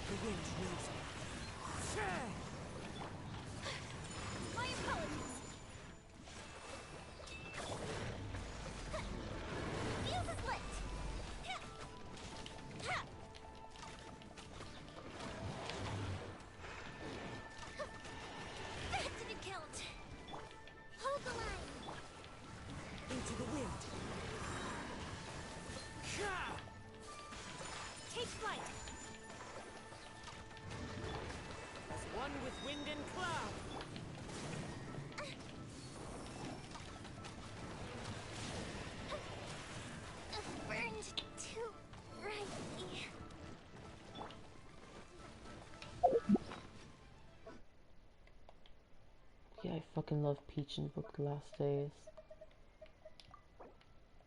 The wind knows me. My apologies. Fuse is lit. That didn't count. Hold the line. Into the wind. Take flight. As one with wind and cloud. Burned too brightly. Yeah, I fucking love Peach in the Book The Last Days.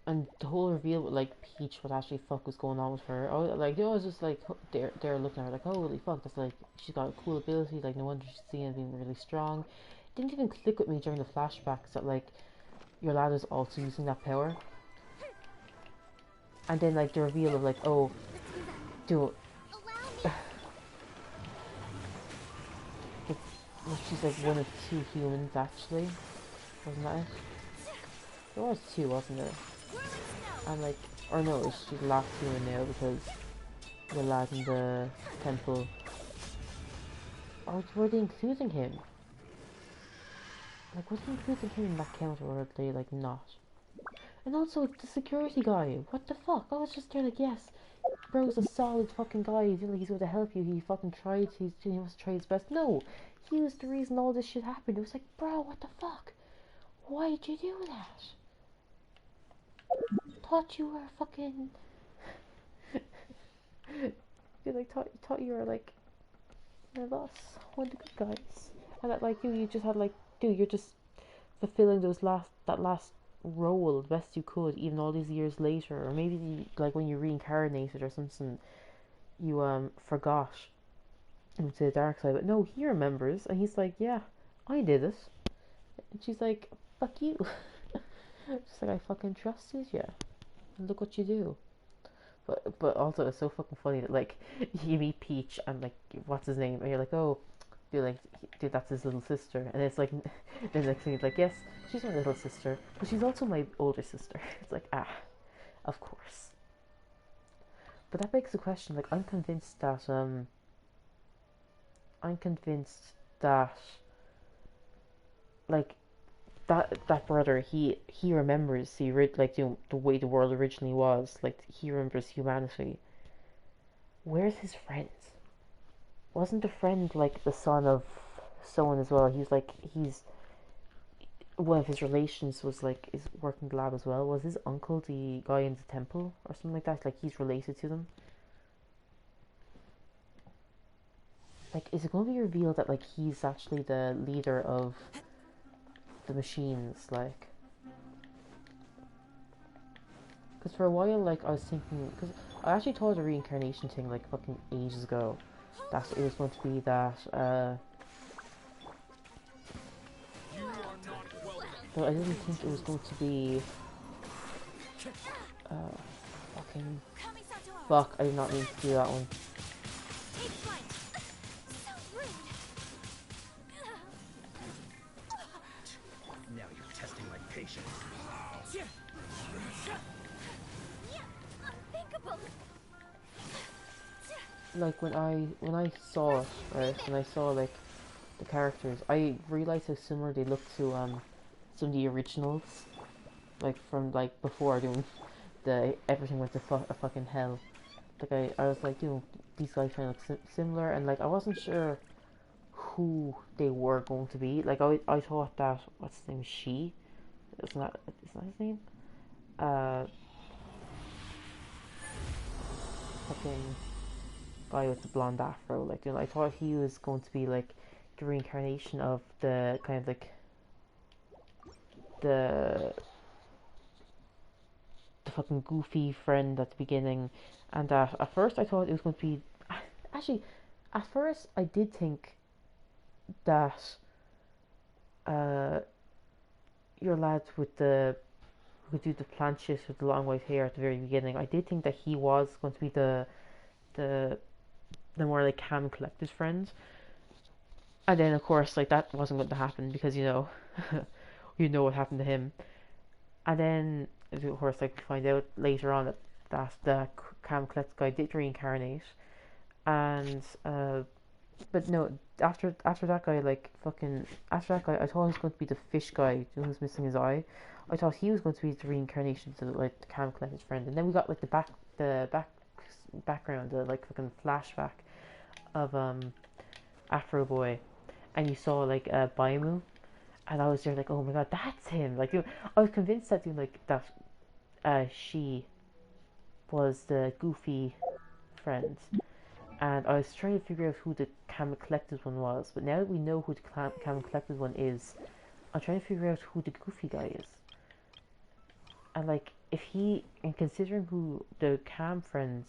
And the whole reveal with like Peach, what actually fuck was going on with her. Oh, like I was just like they're looking at her like, holy fuck, that's like she's got a cool ability. Like no wonder she's seen it being really strong. It didn't even click with me during the flashbacks that like your lad is also using that power. And then like the reveal of like, oh, do Allow me. Well, she's like one of two humans actually, wasn't that it? There was two, wasn't there? And like, or no, she's the last human now because the lad in the temple. Or were they including him? Like, was they including him in that count, or were they like not? And also the security guy, what the fuck? I was just there like, yes, bro's a solid fucking guy. He's like he's going to help you. He fucking tried. He must try his best. No, he was the reason all this shit happened. It was like, bro, what the fuck? Why did you do that? Thought you were fucking. You like thought you were like the boss, one of the good guys, and that like you just had like, dude, you're just fulfilling that last role the best you could, even all these years later, or maybe like when you reincarnated or something, you forgot into the dark side. But no, he remembers, and he's like, yeah, I did it, and she's like, fuck you. She's like, I fucking trusted you, and look what you do. But also it's so fucking funny that like you meet Peach and like what's his name and you're like, oh, dude, that's his little sister, and it's like the next thing it's like, yes, she's my little sister, but she's also my older sister. It's like, of course. But that begs the question, like, I'm convinced that like that brother, he remembers like the way the world originally was, like he remembers humanity. Where's his friend? Wasn't the friend like the son of someone as well? He's one of his relations was like is working the lab as well. Was his uncle the guy in the temple or something like that? Like he's related to them. Like, is it going to be revealed that like he's actually the leader of the machines? Like, because for a while, like I was thinking, because I actually thought the reincarnation thing like fucking ages ago, that it was going to be that. But I didn't think it was going to be. Fucking. Fuck! I did not mean to do that one. Now you're testing my patience. Like when I saw it, right? When I saw like the characters, I realized how similar they look to some of the originals, like from like before doing the everything went to a fucking hell. Like I was like, these guys kind of look similar, and like I wasn't sure who they were going to be. Like I thought that what's his name, she, isn't that his name? Fucking guy with the blonde afro. Like I thought he was going to be like the reincarnation of the kind of like the fucking goofy friend at the beginning, and at first I thought it was going to be. Actually, at first I did think that your lad with the who could do the planches with the long white hair at the very beginning, I did think that he was going to be the the more like calm collected friend, and then of course like that wasn't going to happen because you know what happened to him. And then, of course, like we find out later on that the Cam Colette guy did reincarnate, and but no, after that guy, like fucking after that guy, I thought he was going to be the fish guy who's missing his eye. I thought he was going to be the reincarnation to like the Cam Colette's friend, and then we got like the background, the like fucking flashback of Afro Boy, and you saw like Baimu. And I was there like, oh my god, that's him. Like, I was convinced that she was the goofy friend, and I was trying to figure out who the Cam Collected one was. But now that we know who the Cam Collected one is, I'm trying to figure out who the goofy guy is. And like, and considering who the Cam friends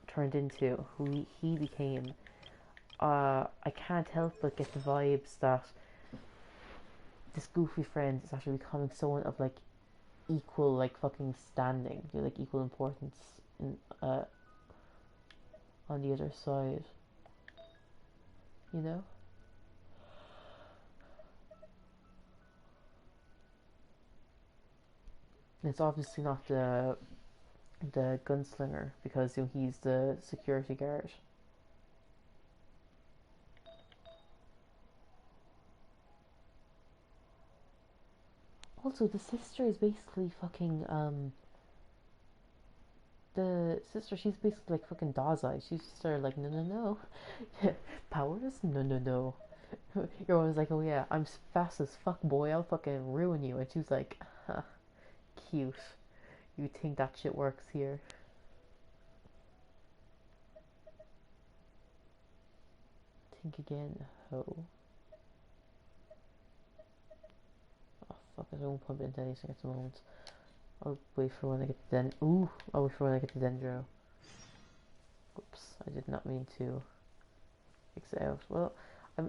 turned into, who he became, I can't help but get the vibes that this goofy friend is actually becoming someone of like equal like fucking standing, like equal importance in on the other side, you know? It's obviously not the gunslinger because he's the security guard. Also, the sister is basically fucking the sister, she's basically like fucking Dazai. She's just sort of like, no, no, no. Powers? No, no, no. You're always like, oh yeah, I'm fast as fuck, boy. I'll fucking ruin you. And she's like, huh, cute. You think that shit works here? Think again, ho. Oh fuck, I don't pump into anything at the moment. I'll wait for when I get the I'll wait for when I get the dendro. Oops, I did not mean to fix it out. Well,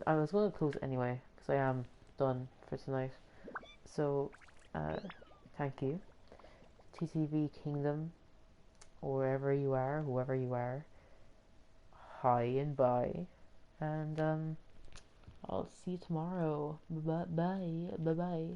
I was going to close it anyway, because I am done for tonight. So, thank you. TTV Kingdom, or wherever you are, whoever you are. Hi and bye. And, I'll see you tomorrow. Bye bye. Bye bye.